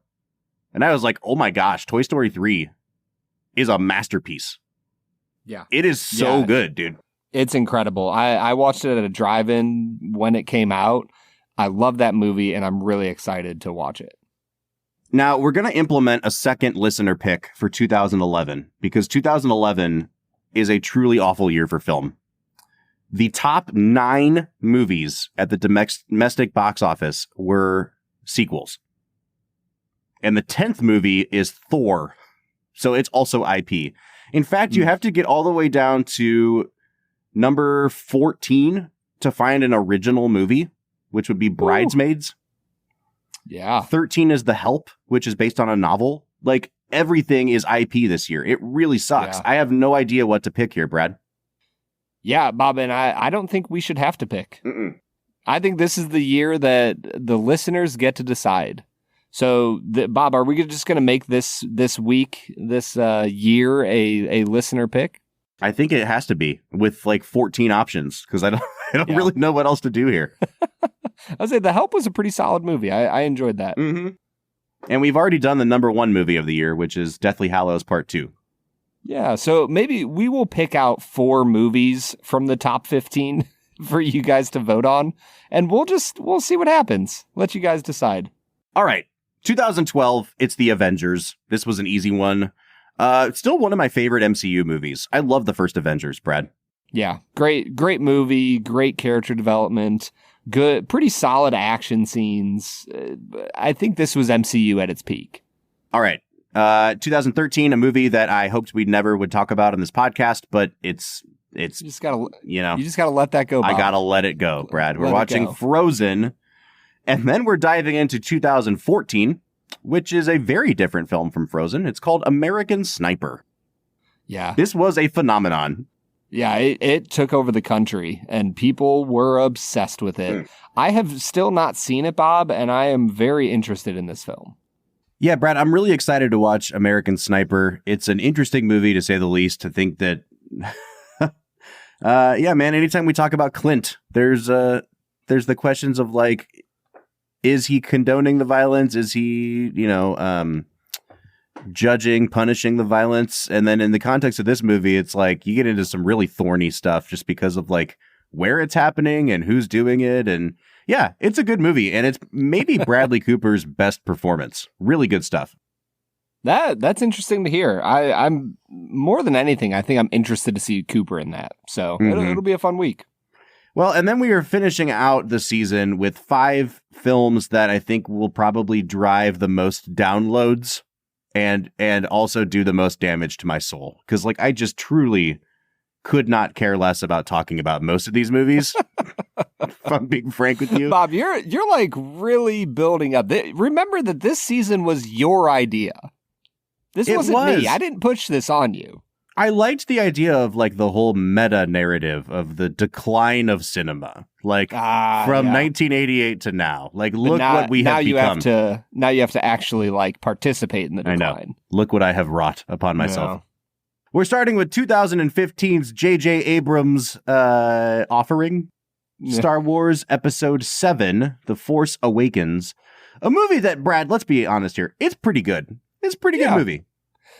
And I was like, oh my gosh, Toy Story 3 is a masterpiece. Yeah. It is so good, dude. It's incredible. I watched it at a drive-in when it came out. I love that movie and I'm really excited to watch it. Now, we're going to implement a second listener pick for 2011 because 2011 is a truly awful year for film. The top 9 movies at the domestic box office were sequels. And the 10th movie is Thor. So it's also IP. In fact, you have to get all the way down to number 14 to find an original movie, which would be Bridesmaids. Yeah. 13 is The Help, which is based on a novel. Like, everything is IP this year. It really sucks. Yeah. I have no idea what to pick here, Brad. Yeah, Bob, and I don't think we should have to pick. Mm-mm. I think this is the year that the listeners get to decide. So, Bob, are we just going to make this week, this year, a listener pick? I think it has to be with like 14 options because I don't really know what else to do here. I would say The Help was a pretty solid movie. I enjoyed that. Mm-hmm. And we've already done the number 1 movie of the year, which is Deathly Hallows Part 2. Yeah, so maybe we will pick out 4 movies from the top 15 for you guys to vote on, and we'll see what happens. Let you guys decide. All right. 2012, it's The Avengers. This was an easy one. Still one of my favorite MCU movies. I love the first Avengers, Brad. Yeah, great movie, great character development, good, pretty solid action scenes. I think this was MCU at its peak. All right. 2013, a movie that I hoped we never would talk about on this podcast, but it's You just gotta let that go, Bob. I gotta let it go, Brad. We're Let it watching go. Frozen, and then we're diving into 2014, which is a very different film from Frozen. It's called American Sniper. Yeah. This was a phenomenon. Yeah, it took over the country, and people were obsessed with it. I have still not seen it, Bob, and I am very interested in this film. Yeah, Brad, I'm really excited to watch American Sniper. It's an interesting movie, to say the least, to think that... yeah, man, anytime we talk about Clint, there's the questions of, like, is he condoning the violence? Is he, judging, punishing the violence? And then in the context of this movie, it's like you get into some really thorny stuff just because of, like, where it's happening and who's doing it. And yeah, it's a good movie. And it's maybe Bradley Cooper's best performance. Really good stuff. That's interesting to hear. I'm more than anything, I think I'm interested to see Cooper in that. So it'll be a fun week. Well, and then we are finishing out the season with 5 films that I think will probably drive the most downloads and also do the most damage to my soul. Because, like, I just truly could not care less about talking about most of these movies. If I'm being frank with you. Bob, you're like really building up. Remember that this season was your idea. This wasn't me. I didn't push this on you. I liked the idea of, like, the whole meta narrative of the decline of cinema, like from 1988 to now. Like, look what we have become. Now you have to actually, like, participate in the decline. I know. Look what I have wrought upon myself. We're starting with 2015's J.J. Abrams offering, Star Wars Episode 7, The Force Awakens. A movie that, Brad, let's be honest here, it's pretty good. It's a pretty good movie.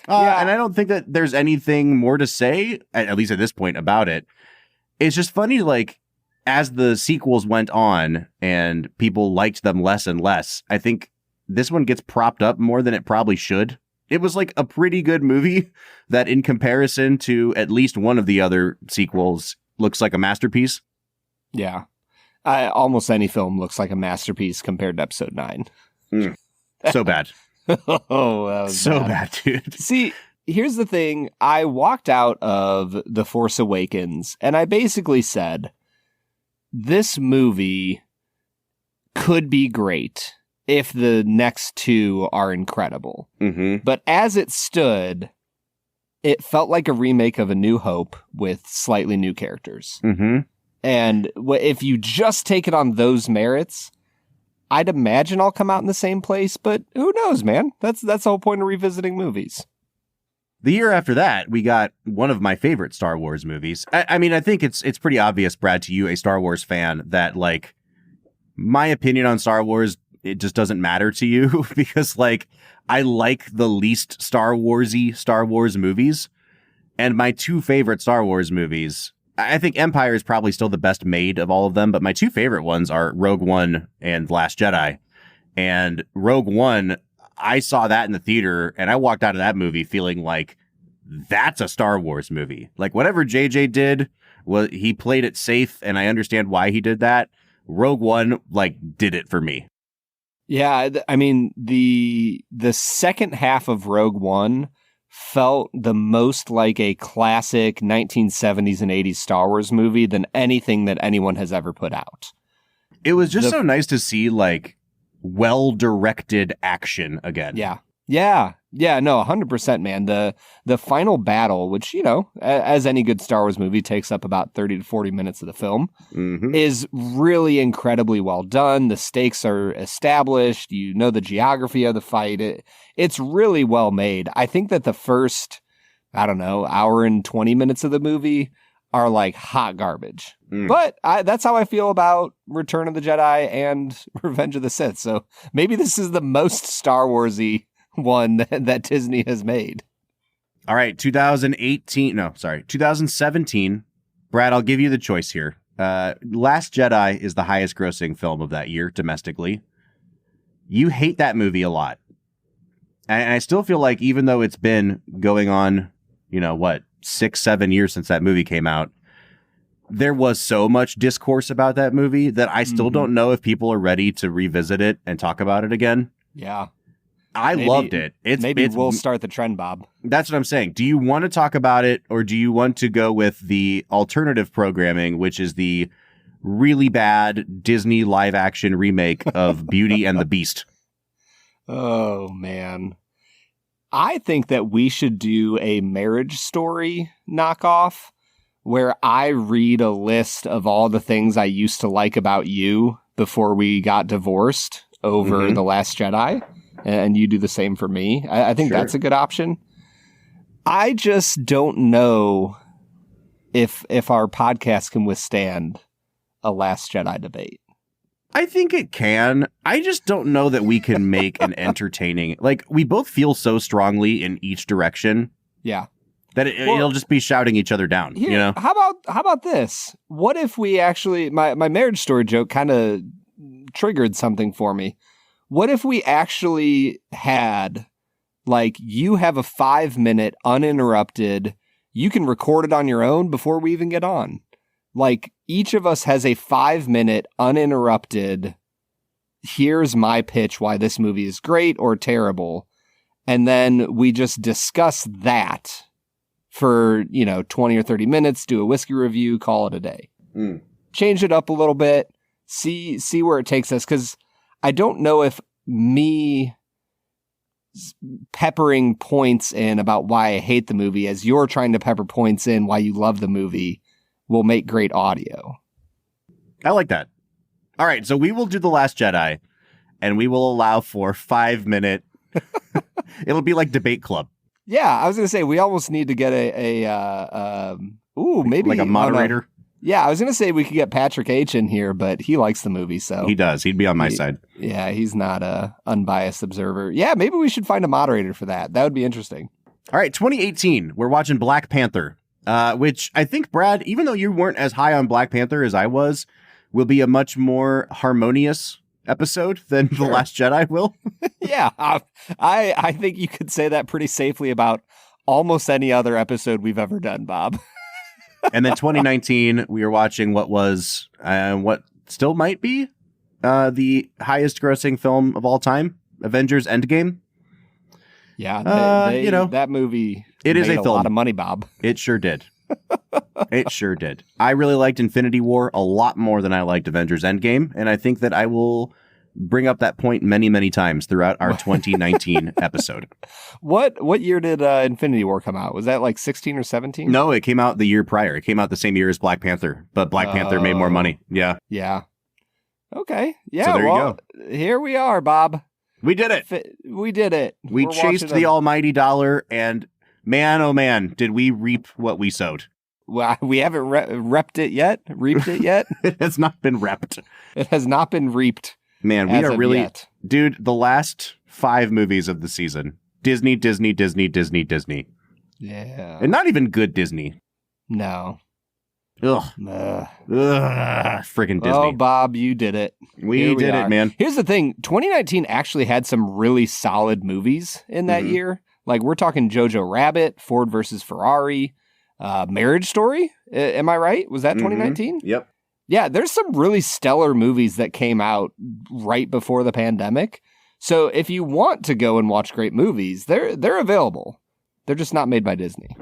And I don't think that there's anything more to say, at least at this point, about it. It's just funny, like, as the sequels went on and people liked them less and less, I think this one gets propped up more than it probably should. It was, like, a pretty good movie that, in comparison to at least one of the other sequels, looks like a masterpiece. Yeah. Almost any film looks like a masterpiece compared to Episode 9. So bad. Oh, so bad, dude. See, here's the thing. I walked out of The Force Awakens and I basically said, this movie could be great if the next 2 are incredible. Mm-hmm. But as it stood, it felt like a remake of A New Hope with slightly new characters. Mm-hmm. And if you just take it on those merits, I'd imagine I'll come out in the same place, but who knows, man? That's the whole point of revisiting movies. The year after that, we got one of my favorite Star Wars movies. I mean, I think it's pretty obvious, Brad, to you, a Star Wars fan, that, like, my opinion on Star Wars, it just doesn't matter to you because, like, I like the least Star Wars-y Star Wars movies. And my 2 favorite Star Wars movies, I think Empire is probably still the best made of all of them, but my 2 favorite ones are Rogue One and Last Jedi. And Rogue One, I saw that in the theater, and I walked out of that movie feeling like that's a Star Wars movie. Like, whatever JJ did, well, he played it safe, and I understand why he did that. Rogue One, like, did it for me. Yeah, I mean, the second half of Rogue One felt the most like a classic 1970s and 80s Star Wars movie than anything that anyone has ever put out. It was just so nice to see like well-directed action again. Yeah, no, 100%, man. The final battle, which, you know, as any good Star Wars movie takes up about 30 to 40 minutes of the film, is really incredibly well done. The stakes are established. You know the geography of the fight. It's really well made. I think that the first, I don't know, hour and 20 minutes of the movie are like hot garbage. But that's how I feel about Return of the Jedi and Revenge of the Sith. So maybe this is the most Star Warsy one that Disney has made. All right, 2017. Brad, I'll give you the choice here. Last Jedi is the highest grossing film of that year domestically. You hate that movie a lot. And I still feel like even though it's been going on, 6-7 years since that movie came out, there was so much discourse about that movie that I still don't know if people are ready to revisit it and talk about it again. Yeah. I loved it. Maybe we'll start the trend, Bob. That's what I'm saying. Do you want to talk about it, or do you want to go with the alternative programming, which is the really bad Disney live action remake of Beauty and the Beast? Oh, man. I think that we should do a Marriage Story knockoff where I read a list of all the things I used to like about you before we got divorced over The Last Jedi. And you do the same for me. I think that's a good option. I just don't know if our podcast can withstand a Last Jedi debate. I think it can. I just don't know that we can make an entertaining... Like, we both feel so strongly in each direction. Yeah. That it'll just be shouting each other down, you know? How about this? What if we actually... My Marriage Story joke kind of triggered something for me. What if we actually had, like, you have a 5-minute uninterrupted, you can record it on your own before we even get on. Like, each of us has a 5-minute uninterrupted, here's my pitch why this movie is great or terrible. And then we just discuss that for, 20 or 30 minutes, do a whiskey review, call it a day. Change it up a little bit, see where it takes us, because I don't know if me peppering points in about why I hate the movie as you're trying to pepper points in why you love the movie will make great audio. I like that. All right, so we will do The Last Jedi, and we will allow for 5-minute... It'll be like Debate Club. Yeah, I was going to say, we almost need to get maybe... Like a moderator? Yeah, I was going to say we could get Patrick H. in here, but he likes the movie, so... He does. He'd be on my side. Yeah, he's not a unbiased observer. Yeah, maybe we should find a moderator for that. That would be interesting. All right, 2018, we're watching Black Panther, which I think, Brad, even though you weren't as high on Black Panther as I was, will be a much more harmonious episode than The Last Jedi will. Yeah, I think you could say that pretty safely about almost any other episode we've ever done, Bob. And then 2019, we were watching what was, what still might be, the highest grossing film of all time, Avengers Endgame. Yeah, that movie it made is a a film. lot of money, Bob. It sure did. It sure did. I really liked Infinity War a lot more than I liked Avengers Endgame, and I think that I will bring up that point many, many times throughout our 2019 episode. What year did Infinity War come out? Was that like 16 or 17? No, it came out the year prior. It came out the same year as Black Panther, but Black Panther made more money. Yeah. Yeah. Okay. Yeah. So there you go. Here we are, Bob. We did it. We did it. We chased the almighty dollar, and man, oh man, did we reap what we sowed. Well, we haven't reaped it yet. Reaped it yet? It has not been reaped. It has not been reaped. Man, we are really... Yet. Dude, the last 5 movies of the season. Disney. Yeah. And not even good Disney. No. Ugh. Freaking Disney. Oh, Bob, you did it. We did it, man. Here's the thing. 2019 actually had some really solid movies in that year. Like, we're talking Jojo Rabbit, Ford versus Ferrari, Marriage Story. Am I right? Was that 2019? Yep. Yeah, there's some really stellar movies that came out right before the pandemic. So if you want to go and watch great movies, they're available. They're just not made by Disney.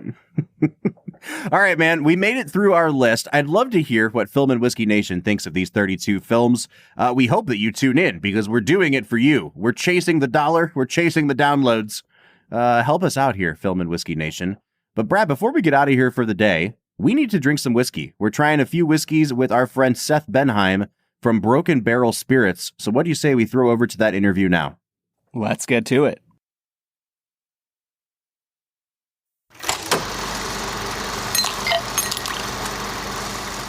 All right, man. We made it through our list. I'd love to hear what Film and Whiskey Nation thinks of these 32 films. We hope that you tune in because we're doing it for you. We're chasing the dollar. We're chasing the downloads. Help us out here, Film and Whiskey Nation. But Brad, before we get out of here for the day, we need to drink some whiskey. We're trying a few whiskeys with our friend Seth Benhaim from Broken Barrel Spirits. So what do you say we throw over to that interview now? Let's get to it.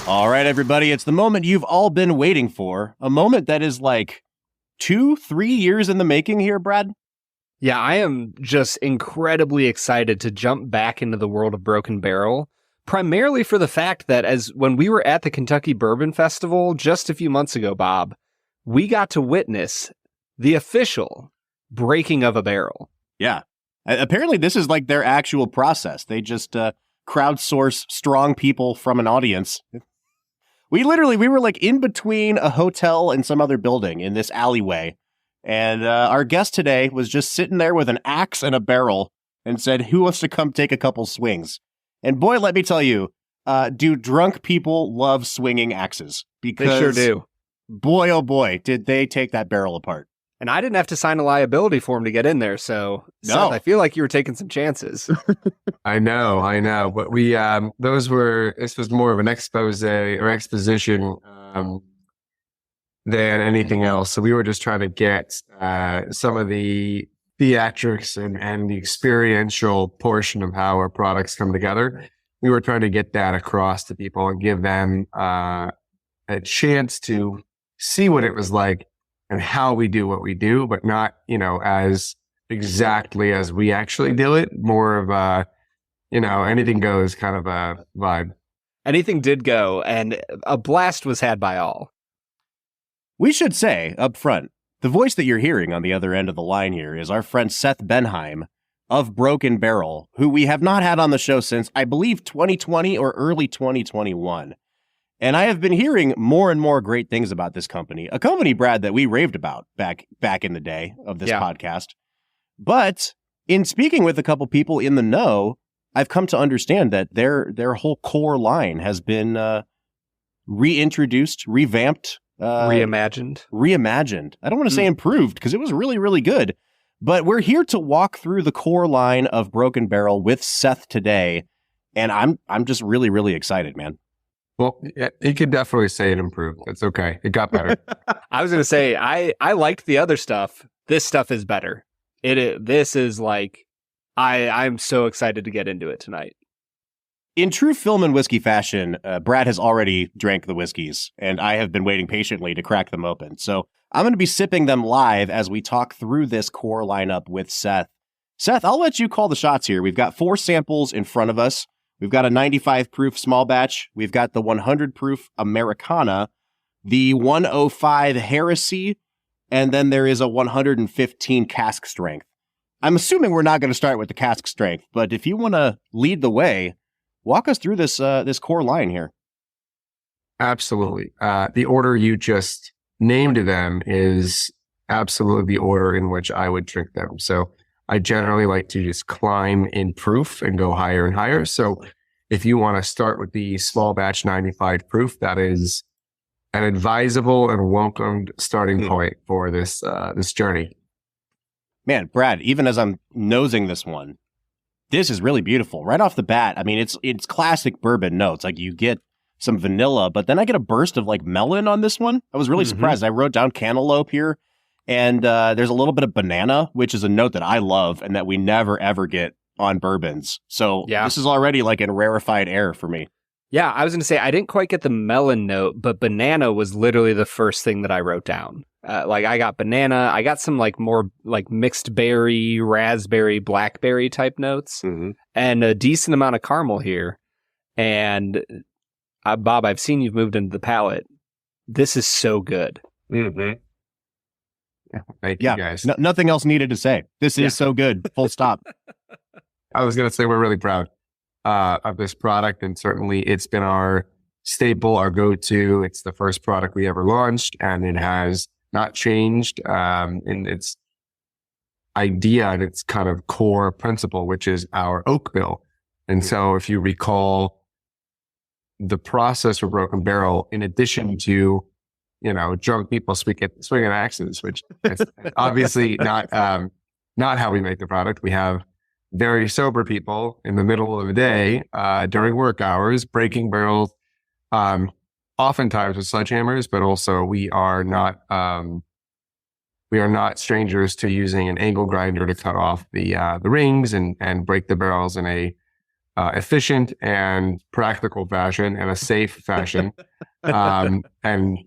All right, everybody, it's the moment you've all been waiting for. A moment that is like 2-3 years in the making here, Brad. Yeah, I am just incredibly excited to jump back into the world of Broken Barrel, primarily for the fact that when we were at the Kentucky Bourbon Festival just a few months ago, Bob, we got to witness the official breaking of a barrel. Yeah. Apparently, this is like their actual process. They just crowdsource strong people from an audience. We were like in between a hotel and some other building in this alleyway. And our guest today was just sitting there with an axe and a barrel and said, who wants to come take a couple swings? And boy, let me tell you, do drunk people love swinging axes? Because they sure do. Boy, oh boy, did they take that barrel apart. And I didn't have to sign a liability form to get in there, so No. Seth, I feel like you were taking some chances. I know. But this was more of an expose or exposition than anything else. So we were just trying to get some of the theatrics and the experiential portion of how our products come together. We were trying to get that across to people and give them a chance to see what it was like and how we do what we do, but not, as exactly as we actually do it. More of a, anything goes kind of a vibe. Anything did go, and a blast was had by all. We should say up front, the voice that you're hearing on the other end of the line here is our friend Seth Benhaim of Broken Barrel, who we have not had on the show since, I believe, 2020 or early 2021. And I have been hearing more and more great things about this company, a company, Brad, that we raved about back in the day of this podcast. But in speaking with a couple people in the know, I've come to understand that their whole core line has been reintroduced, revamped, reimagined. I don't want to say improved because it was really, really good. But we're here to walk through the core line of Broken Barrel with Seth today. And I'm just really, really excited, man. Well, you could definitely say it improved. It's okay. It got better. I was going to say, I liked the other stuff. This stuff is better. This is like, I'm so excited to get into it tonight. In true Film and Whiskey fashion, Brad has already drank the whiskeys, and I have been waiting patiently to crack them open. So I'm going to be sipping them live as we talk through this core lineup with Seth. Seth, I'll let you call the shots here. We've got 4 samples in front of us. We've got a 95 proof small batch. We've got the 100 proof Americana, the 105 Heresy, and then there is a 115 cask strength. I'm assuming we're not going to start with the cask strength, but if you want to lead the way, walk us through this core line here. Absolutely. The order you just named them is absolutely the order in which I would drink them. So I generally like to just climb in proof and go higher and higher. So if you want to start with the small batch 95 proof, that is an advisable and welcomed starting point for this journey. Man, Brad, even as I'm nosing this one, this is really beautiful. Right off the bat, I mean, it's classic bourbon notes. Like you get some vanilla, but then I get a burst of like melon on this one. I was really surprised. I wrote down cantaloupe here. And there's a little bit of banana, which is a note that I love and that we never, ever get on bourbons. So This is already like in rarefied air for me. Yeah, I was going to say, I didn't quite get the melon note, but banana was literally the first thing that I wrote down. I got banana. I got some like more like mixed berry, raspberry, blackberry type notes, and a decent amount of caramel here. And Bob, I've seen you've moved into the palate. This is so good. Thank you guys. Nothing else needed to say. This is so good. Full stop. I was going to say we're really proud of this product, and certainly it's been our staple, our go-to. It's the first product we ever launched, and it has not changed. And it's idea and its kind of core principle, which is our oak bill. And so if you recall the process for Broken Barrel, in addition to, drunk people swinging axes, which is obviously not how we make the product. We have very sober people in the middle of the day, during work hours, breaking barrels, oftentimes with sledgehammers, but also we are not strangers to using an angle grinder to cut off the rings and break the barrels in a efficient and practical fashion and a safe fashion, and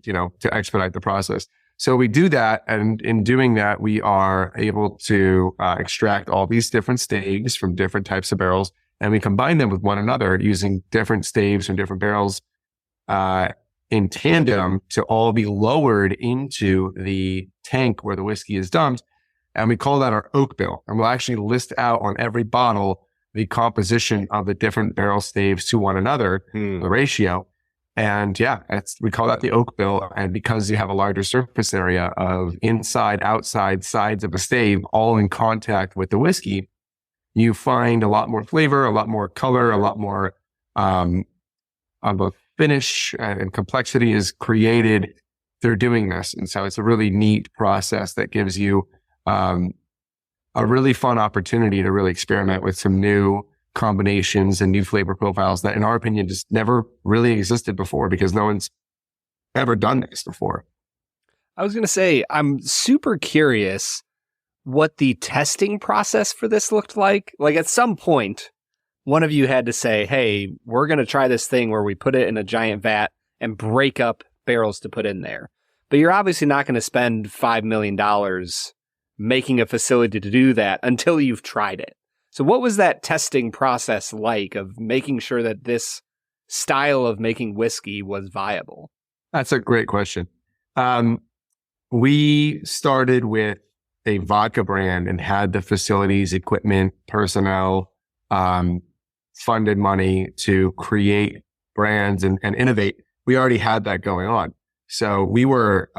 to expedite the process. So we do that, and in doing that, we are able to extract all these different staves from different types of barrels, and we combine them with one another using different staves from different barrels in tandem to all be lowered into the tank where the whiskey is dumped, and we call that our oak bill. And we'll actually list out on every bottle the composition of the different barrel staves to one another, the ratio. And we call that the oak bill. And because you have a larger surface area of inside, outside sides of a stave, all in contact with the whiskey, you find a lot more flavor, a lot more color, a lot more of a finish and complexity is created through doing this. And so it's a really neat process that gives you a really fun opportunity to really experiment with some new combinations and new flavor profiles that, in our opinion, just never really existed before because no one's ever done this before. I was going to say, I'm super curious what the testing process for this looked like. Like at some point, one of you had to say, hey, we're going to try this thing where we put it in a giant vat and break up barrels to put in there. But you're obviously not going to spend $5 million making a facility to do that until you've tried it. So what was that testing process like of making sure that this style of making whiskey was viable? That's a great question. We started with a vodka brand and had the facilities, equipment, personnel, funded money to create brands and innovate. We already had that going on. So we were,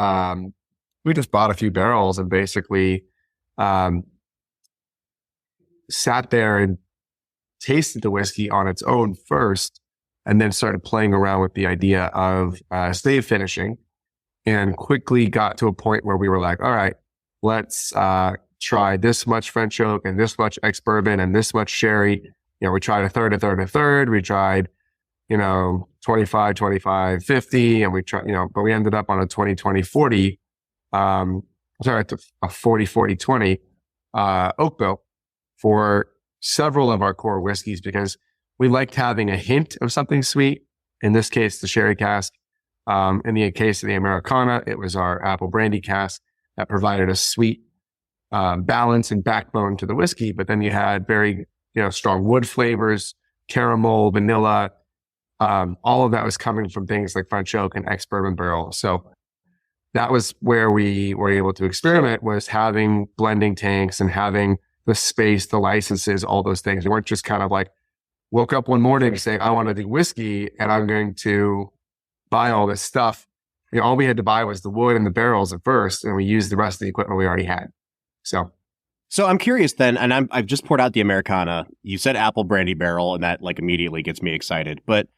we just bought a few barrels and basically sat there and tasted the whiskey on its own first, and then started playing around with the idea of stave finishing, and quickly got to a point where we were like, all right, let's try this much French oak and this much ex-bourbon and this much sherry. We tried a third. We tried, 25, 25, 50, and we tried, but we ended up on a 20, 20, 40, a 40, 40, 20 oak bill for several of our core whiskeys because we liked having a hint of something sweet. In this case, the sherry cask. In the case of the Americana, it was our apple brandy cask that provided a sweet balance and backbone to the whiskey. But then you had very, strong wood flavors, caramel, vanilla. All of that was coming from things like French oak and ex-bourbon barrel. So that was where we were able to experiment, was having blending tanks and having the space, the licenses, all those things. We weren't just kind of like woke up one morning saying, I want to do whiskey and I'm going to buy all this stuff. All we had to buy was the wood and the barrels at first, and we used the rest of the equipment we already had. So I'm curious then, and I've just poured out the Americana. You said apple brandy barrel, and that immediately gets me excited. But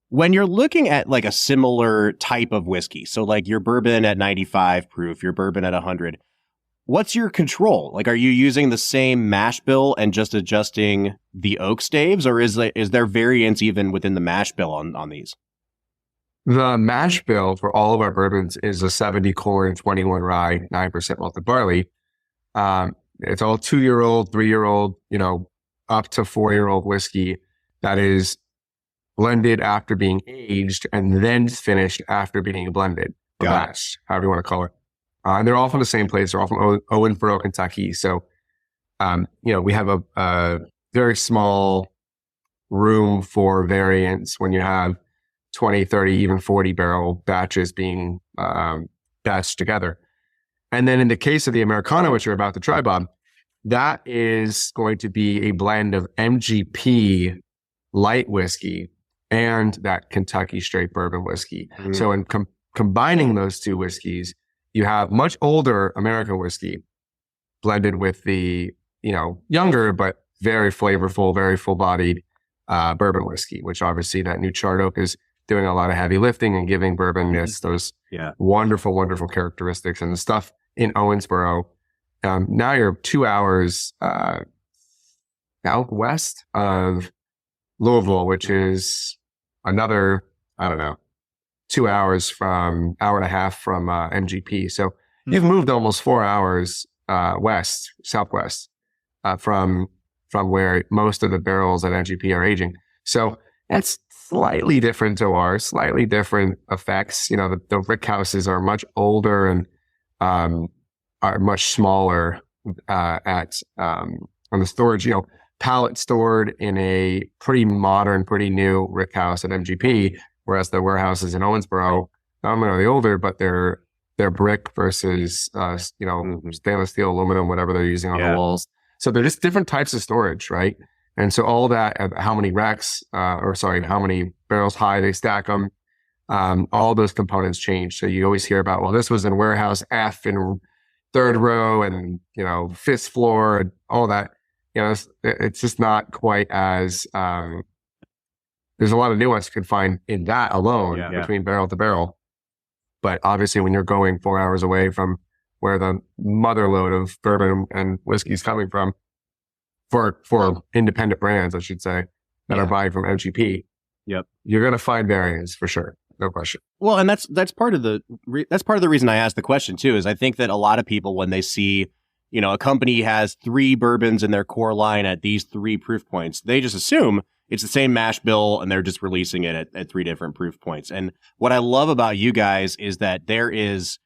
when you're looking at a similar type of whiskey, so your bourbon at 95 proof, your bourbon at 100, what's your control? Are you using the same mash bill and just adjusting the oak staves, or is there variance even within the mash bill on these? The mash bill for all of our bourbons is a 70 corn, 21 rye, 9% malted barley. It's all 2-year-old, 3-year-old, up to 4-year-old whiskey that is blended after being aged and then finished after being blended or mashed, however you want to call it. And they're all from the same place. They're all from Owensboro, Kentucky. So, we have a very small room for variance when you have 20, 30, even 40 barrel batches being batched together. And then in the case of the Americana, which you're about to try, Bob, that is going to be a blend of MGP light whiskey and that Kentucky straight bourbon whiskey. Mm. So in combining those two whiskeys, you have much older American whiskey blended with the, younger, but very flavorful, very full-bodied bourbon whiskey, which obviously that new charred oak is doing a lot of heavy lifting and giving bourbon those wonderful, wonderful characteristics. And the stuff in Owensboro, now you're 2 hours southwest of Louisville, which is another, 2 hours from, hour and a half from MGP. So you've moved almost 4 hours southwest from where most of the barrels at MGP are aging. So that's slightly different OR, slightly different effects. The rick houses are much older and are much smaller on the storage, pallet stored in a pretty modern, pretty new rick house at MGP, whereas the warehouses in Owensboro, not only are they older, but they're brick versus stainless steel, aluminum, whatever they're using on the walls. So they're just different types of storage, right? And so all that, how many racks, how many barrels high they stack them, all those components change. So you always hear about, well, this was in warehouse F in third row and, fifth floor and all that. It's just not quite as, there's a lot of nuance you can find in that alone between barrel to barrel. But obviously when you're going 4 hours away from where the mother load of bourbon and whiskey is coming from for independent brands, I should say, that are buying from MGP, you're going to find variance for sure. No question. Well, and that's part of the reason I asked the question too, is I think that a lot of people, when they see, a company has 3 bourbons in their core line at these 3 proof points, they just assume it's the same mash bill and they're just releasing it at 3 different proof points. And what I love about you guys is that there is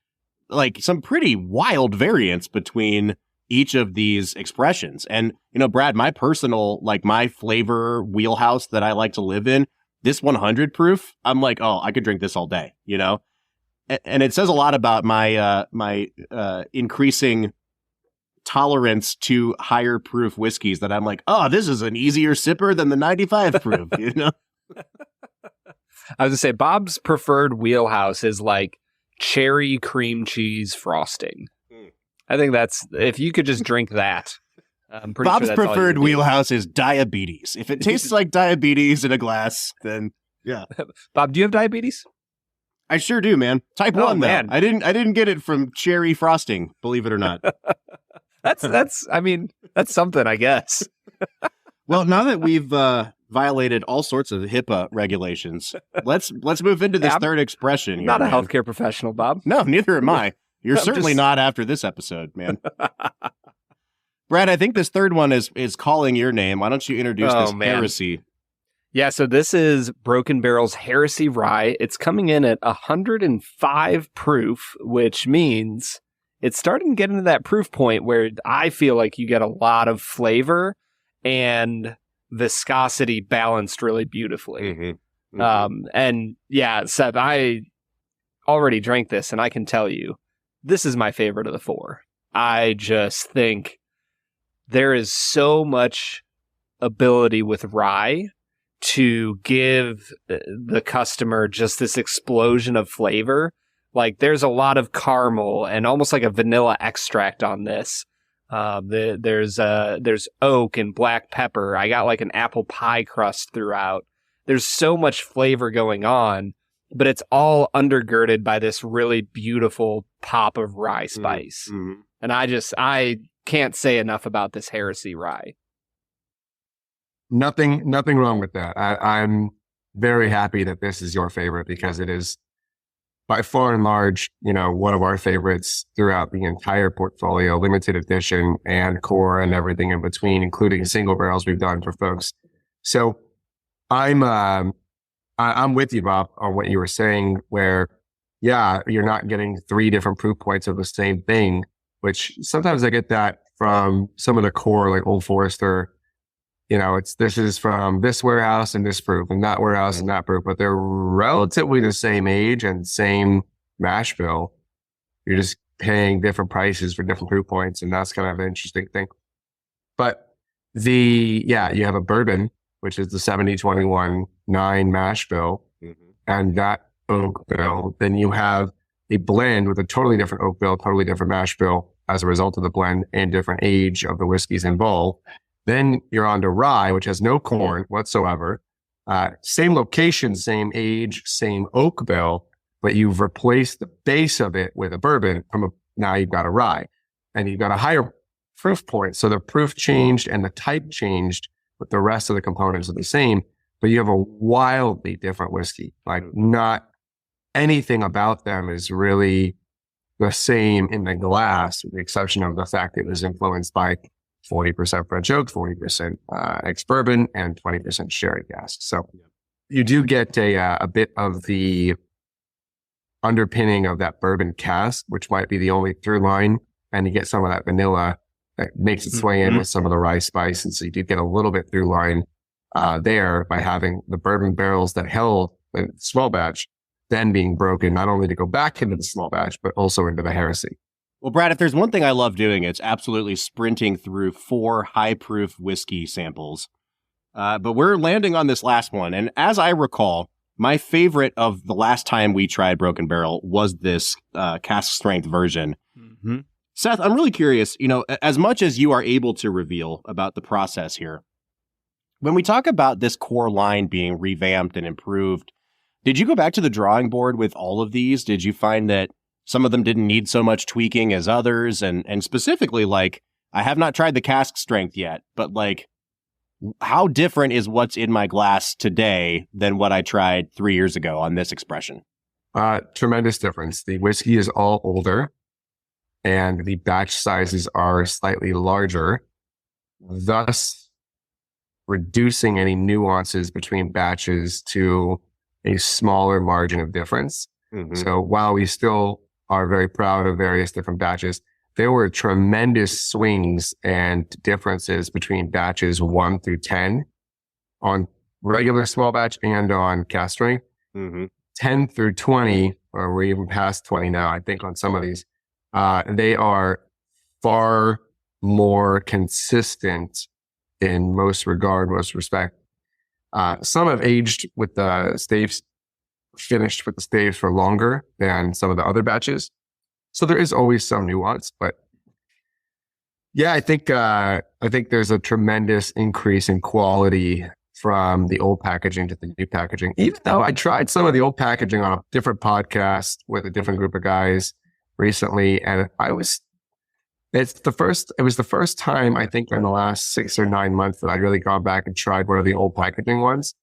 like some pretty wild variance between each of these expressions. And, Brad, my personal, my flavor wheelhouse that I like to live in, this 100 proof, I'm like, oh, I could drink this all day, And it says a lot about my increasing tolerance to higher proof whiskeys, that I'm like, oh, this is an easier sipper than the 95 proof, I was gonna say, Bob's preferred wheelhouse is like cherry cream cheese frosting. I think that's, if you could just drink that. I'm pretty Bob's sure that's preferred wheelhouse is diabetes. If it tastes like diabetes in a glass, then yeah. Bob, do you have diabetes? I sure do, man. Type 1, man. Though. I didn't get it from cherry frosting, believe it or not. That's something, I guess. Well, now that we've violated all sorts of HIPAA regulations, let's move into this third expression here. Not a healthcare professional, Bob. No, neither am I. You're certainly not after this episode, man. Brad, I think this third one is calling your name. Why don't you introduce this heresy? Yeah, so this is Broken Barrel's Heresy Rye. It's coming in at 105 proof, which means it's starting to get into that proof point where I feel like you get a lot of flavor and viscosity balanced really beautifully. And yeah, Seth, I already drank this, and I can tell you, this is my favorite of the 4. I just think there is so much ability with rye to give the customer just this explosion of flavor. Like, there's a lot of caramel and almost like a vanilla extract on this. There's oak and black pepper. I got like an apple pie crust throughout. There's so much flavor going on, but it's all undergirded by this really beautiful pop of rye spice. And I can't say enough about this Heresy Rye. Nothing wrong with that. I'm very happy that this is your favorite, because it is by far and large, one of our favorites throughout the entire portfolio, limited edition and core and everything in between, including single barrels we've done for folks. So I'm with you, Bob, on what you were saying, where, you're not getting 3 different proof points of the same thing, which sometimes I get that from some of the core, like Old Forester. This is from this warehouse and this proof, and that warehouse and that proof, but they're relatively the same age and same mash bill. You're just paying different prices for different proof points, and that's kind of an interesting thing. But you have a bourbon, which is the 70-21 9 mash bill, and that oak bill. Then you have a blend with a totally different oak bill, totally different mash bill, as a result of the blend and different age of the whiskeys involved. Then you're on to rye, which has no corn whatsoever. Same location, same age, same oak bill, but you've replaced the base of it with a bourbon now you've got a rye, and you've got a higher proof point. So the proof changed and the type changed, but the rest of the components are the same, but you have a wildly different whiskey. Like, not anything about them is really the same in the glass, with the exception of the fact it was influenced by 40% French oak, 40% ex-bourbon, and 20% sherry cask. So you do get a bit of the underpinning of that bourbon cask, which might be the only through line, and you get some of that vanilla that makes its way in with some of the rye spice. And so you do get a little bit through line there by having the bourbon barrels that held the small batch then being broken, not only to go back into the small batch, but also into the heresy. Well, Brad, if there's one thing I love doing, it's absolutely sprinting through 4 high-proof whiskey samples. But we're landing on this last one. And as I recall, my favorite of the last time we tried Broken Barrel was this cask strength version. Mm-hmm. Seth, I'm really curious, as much as you are able to reveal about the process here, when we talk about this core line being revamped and improved, did you go back to the drawing board with all of these? Did you find that some of them didn't need so much tweaking as others? And specifically, like, I have not tried the cask strength yet, but like, how different is what's in my glass today than what I tried 3 years ago on this expression? Tremendous difference. The whiskey is all older and the batch sizes are slightly larger, thus reducing any nuances between batches to a smaller margin of difference. Mm-hmm. So while we still are very proud of various different batches, there were tremendous swings and differences between batches 1 through 10 on regular small batch and on cask strength. Mm-hmm. 10 through 20, or we're even past 20 now, I think, on some of these, they are far more consistent in most respect. Some have aged with the staves, finished with the staves for longer than some of the other batches. So there is always some nuance, but yeah, I think there's a tremendous increase in quality from the old packaging to the new packaging. Even though I tried some of the old packaging on a different podcast with a different group of guys recently, and it was the first time I think in the last 6 or 9 months that I'd really gone back and tried one of the old packaging ones.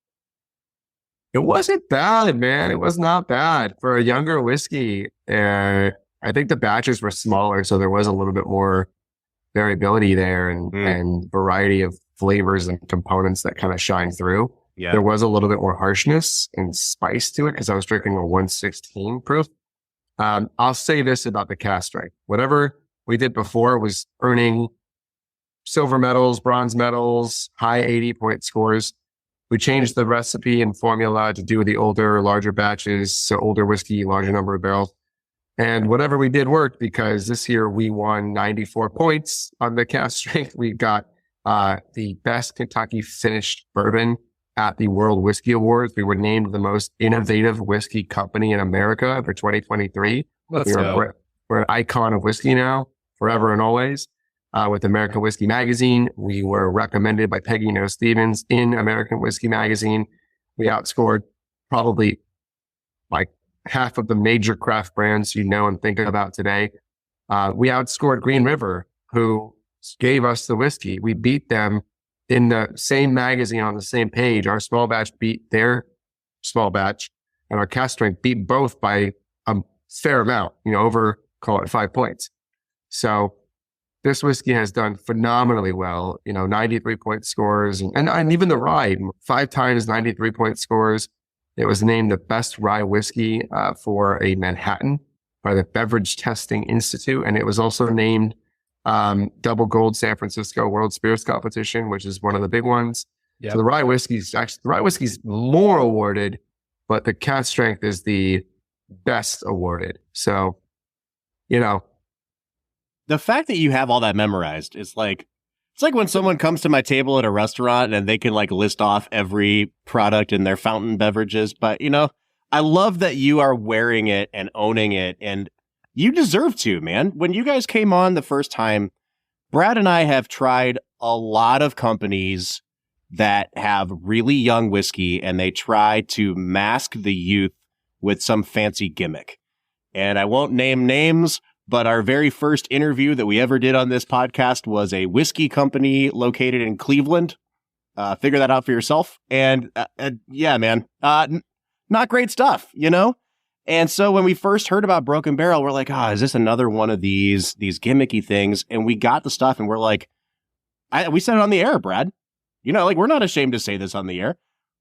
It wasn't bad, man. It was not bad for a younger whiskey. I think the batches were smaller, so there was a little bit more variability there and variety of flavors and components that kind of shine through. Yeah. There was a little bit more harshness and spice to it because I was drinking a 116 proof. I'll say this about the cask strength. Whatever we did before was earning silver medals, bronze medals, high 80-point scores. We changed the recipe and formula to do the older, larger batches, so older whiskey, larger number of barrels. And whatever we did worked because this year we won 94 points on the cask strength. We got the best Kentucky finished bourbon at the World Whiskey Awards. We were named the most innovative whiskey company in America for 2023. We're an icon of whiskey now, forever and always. With American Whiskey Magazine, we were recommended by Peggy No Stevens in American Whiskey Magazine. We outscored probably like half of the major craft brands you know and think about today. We outscored Green River, who gave us the whiskey. We beat them in the same magazine on the same page. Our small batch beat their small batch, and our cask strength beat both by a fair amount, over, call it 5 points. So this whiskey has done phenomenally well, 93-point scores and even the rye, 5 times 93-point scores. It was named the best rye whiskey for a Manhattan by the Beverage Testing Institute. And it was also named double gold San Francisco World Spirits Competition, which is one of the big ones. Yep. So the rye whiskey's more awarded, but the cask strength is the best awarded. So, the fact that you have all that memorized is like, it's like when someone comes to my table at a restaurant and they can like list off every product in their fountain beverages. But, I love that you are wearing it and owning it. And You deserve to, man. When you guys came on the first time, Brad and I have tried a lot of companies that have really young whiskey, and they try to mask the youth with some fancy gimmick. And I won't name names, but our very first interview that we ever did on this podcast was a whiskey company located in Cleveland. Figure that out for yourself. And yeah, man, not great stuff, you know? And so when we first heard about Broken Barrel, we're like, is this another one of these gimmicky things? And we got the stuff and we're like, we said it on the air, Brad. You know, like, we're not ashamed to say this on the air.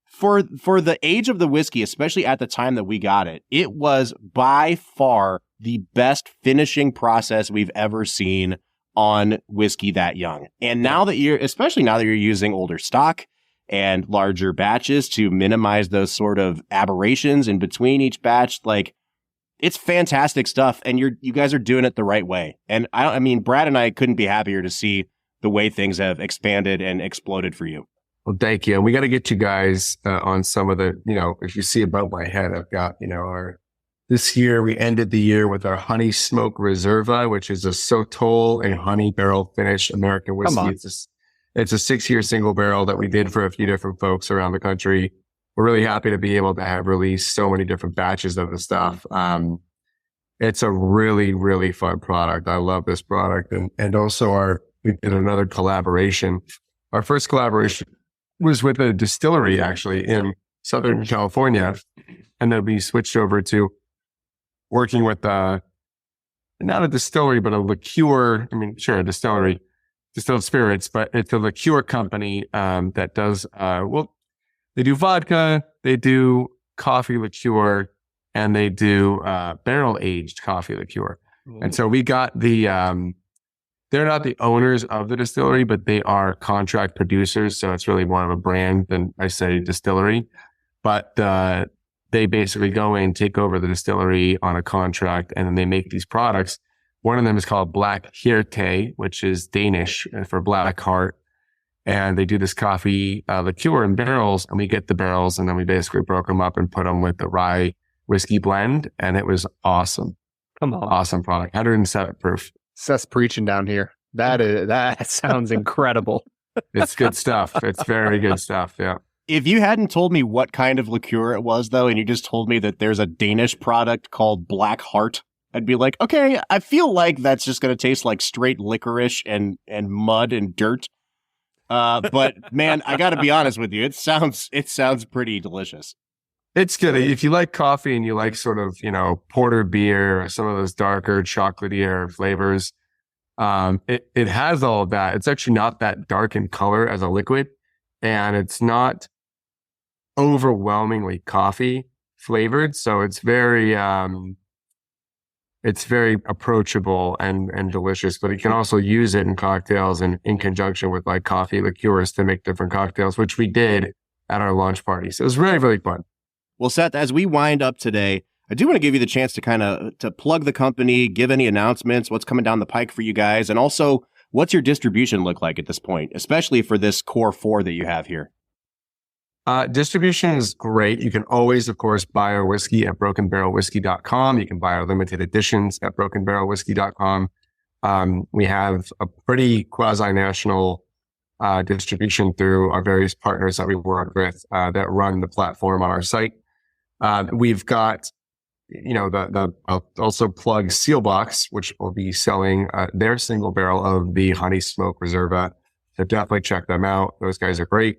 For the age of the whiskey, especially at the time that we got it, it was by far the best finishing process we've ever seen on whiskey that young. And now that especially now that you're using older stock and larger batches to minimize those sort of aberrations in between each batch, like, it's fantastic stuff. And you guys are doing it the right way. And I mean, Brad and I couldn't be happier to see the way things have expanded and exploded for you. Well, thank you. And we got to get you guys on some of the, if you see above my head, I've got, this year we ended the year with our Honey Smoke Reserva, which is a Sotol and honey barrel finished American whiskey. It's a 6-year single barrel that we did for a few different folks around the country. We're really happy to be able to have released so many different batches of the stuff. It's a really, really fun product. I love this product. And also we did another collaboration. Our first collaboration was with a distillery actually in Southern California. And then we switched over to working with, not a distillery, but a liqueur. I mean, sure, a distillery, distilled spirits, but it's a liqueur company, that does, they do vodka, they do coffee liqueur, and they do, barrel aged coffee liqueur. And so we got they're not the owners of the distillery, but they are contract producers. So it's really more of a brand than I say distillery, but, they basically go in, take over the distillery on a contract, and then they make these products. One of them is called Black Hjerte, which is Danish for black heart. And they do this coffee liqueur in barrels, and we get the barrels, and then we basically broke them up and put them with the rye whiskey blend. And it was awesome. Come on. Awesome product. 107 proof. Seth's preaching down here. That sounds incredible. It's good stuff. It's very good stuff. Yeah. If you hadn't told me what kind of liqueur it was, though, and you just told me that there's a Danish product called Black Heart, I'd be like, okay, I feel like that's just going to taste like straight licorice and mud and dirt. But man, I got to be honest with you. It sounds pretty delicious. It's good. If you like coffee and you like sort of, porter beer or some of those darker chocolatier flavors, it has all of that. It's actually not that dark in color as a liquid, and it's not overwhelmingly coffee flavored. So it's very approachable and delicious, but you can also use it in cocktails and in conjunction with like coffee liqueurs to make different cocktails, which we did at our launch party. So it was really, really fun. Well, Seth, as we wind up today, I do want to give you the chance to plug the company, give any announcements, what's coming down the pike for you guys, and also what's your distribution look like at this point, especially for this core 4 that you have here. Distribution is great. You can always, of course, buy our whiskey at brokenbarrelwhiskey.com. You can buy our limited editions at brokenbarrelwhiskey.com. We have a pretty quasi-national distribution through our various partners that we work with that run the platform on our site. We've got, I'll also plug Sealbox, which will be selling their single barrel of the Honey Smoke Reserva. So definitely check them out. Those guys are great.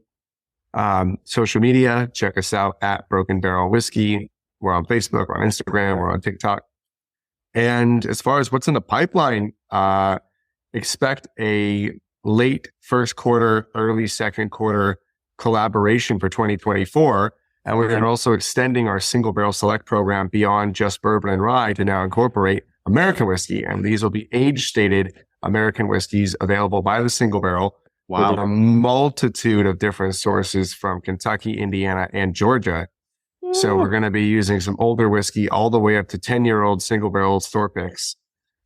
Social media, check us out at Broken Barrel Whiskey. We're on Facebook, we're on Instagram, we're on TikTok. And as far as what's in the pipeline, expect a late first quarter, early second quarter collaboration for 2024. And we're also extending our single barrel select program beyond just bourbon and rye to now incorporate American whiskey. And these will be age stated American whiskeys available by the single barrel. Wow. With a multitude of different sources from Kentucky, Indiana, and Georgia. Ooh. So we're going to be using some older whiskey all the way up to 10-year-old single barrel store picks.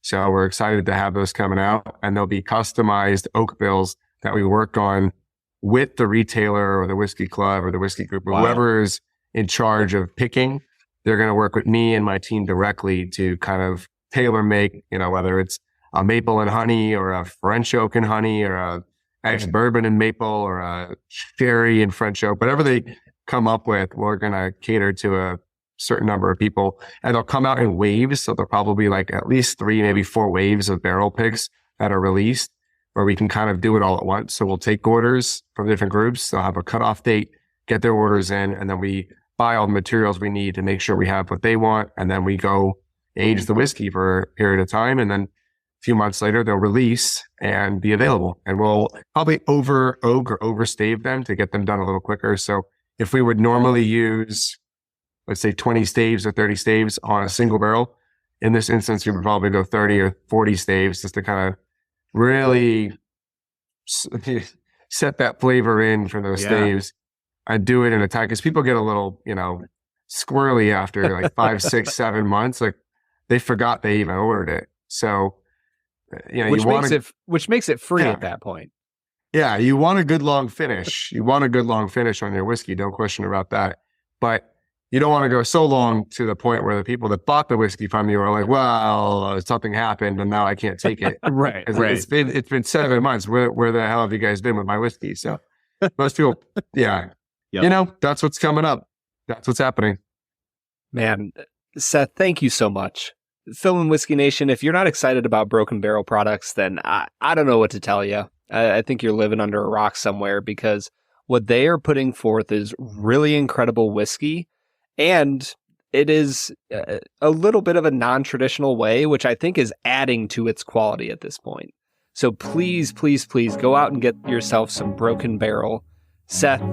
So we're excited to have those coming out, and they'll be customized oak bills that we work on with the retailer or the whiskey club or the whiskey group, or whoever is in charge of picking. They're going to work with me and my team directly to kind of tailor make, whether it's a maple and honey or a French oak and honey or a ex-bourbon and maple or a sherry and French oak, whatever they come up with, we're going to cater to a certain number of people, and they'll come out in waves. So there'll probably be like at least 3, maybe 4 waves of barrel picks that are released where we can kind of do it all at once. So we'll take orders from different groups. They'll have a cutoff date, get their orders in, and then we buy all the materials we need to make sure we have what they want. And then we go age the whiskey for a period of time. And then a few months later, they'll release and be available. And we'll probably over oak or over stave them to get them done a little quicker. So if we would normally use, let's say 20 staves or 30 staves on a single barrel, in this instance, we would probably go 30 or 40 staves just to kind of really set that flavor in for those staves. I do it in a time because people get a little, squirrely after like 5, 6, 7 months. Like they forgot they even ordered it. So, which makes it free at that point. Yeah. You want a good long finish. You want a good long finish on your whiskey. No question about that. But you don't want to go so long to the point where the people that bought the whiskey from you are like, well, something happened and now I can't take it. Right. It's been 7 months. Where the hell have you guys been with my whiskey? So most people, that's what's coming up. That's what's happening. Man, Seth, thank you so much. Film and Whiskey Nation, if you're not excited about Broken Barrel products, then I don't know what to tell you. I think you're living under a rock somewhere, because what they are putting forth is really incredible whiskey. And it is a little bit of a non-traditional way, which I think is adding to its quality at this point. So please, please, please go out and get yourself some Broken Barrel. Seth,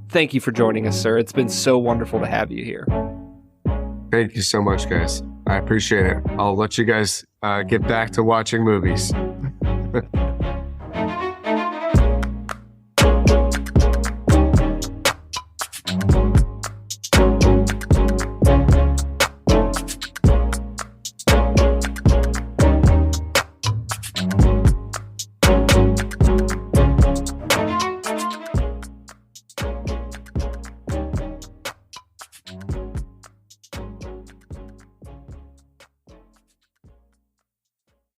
thank you for joining us, sir. It's been so wonderful to have you here. Thank you so much, guys. I appreciate it. I'll let you guys get back to watching movies.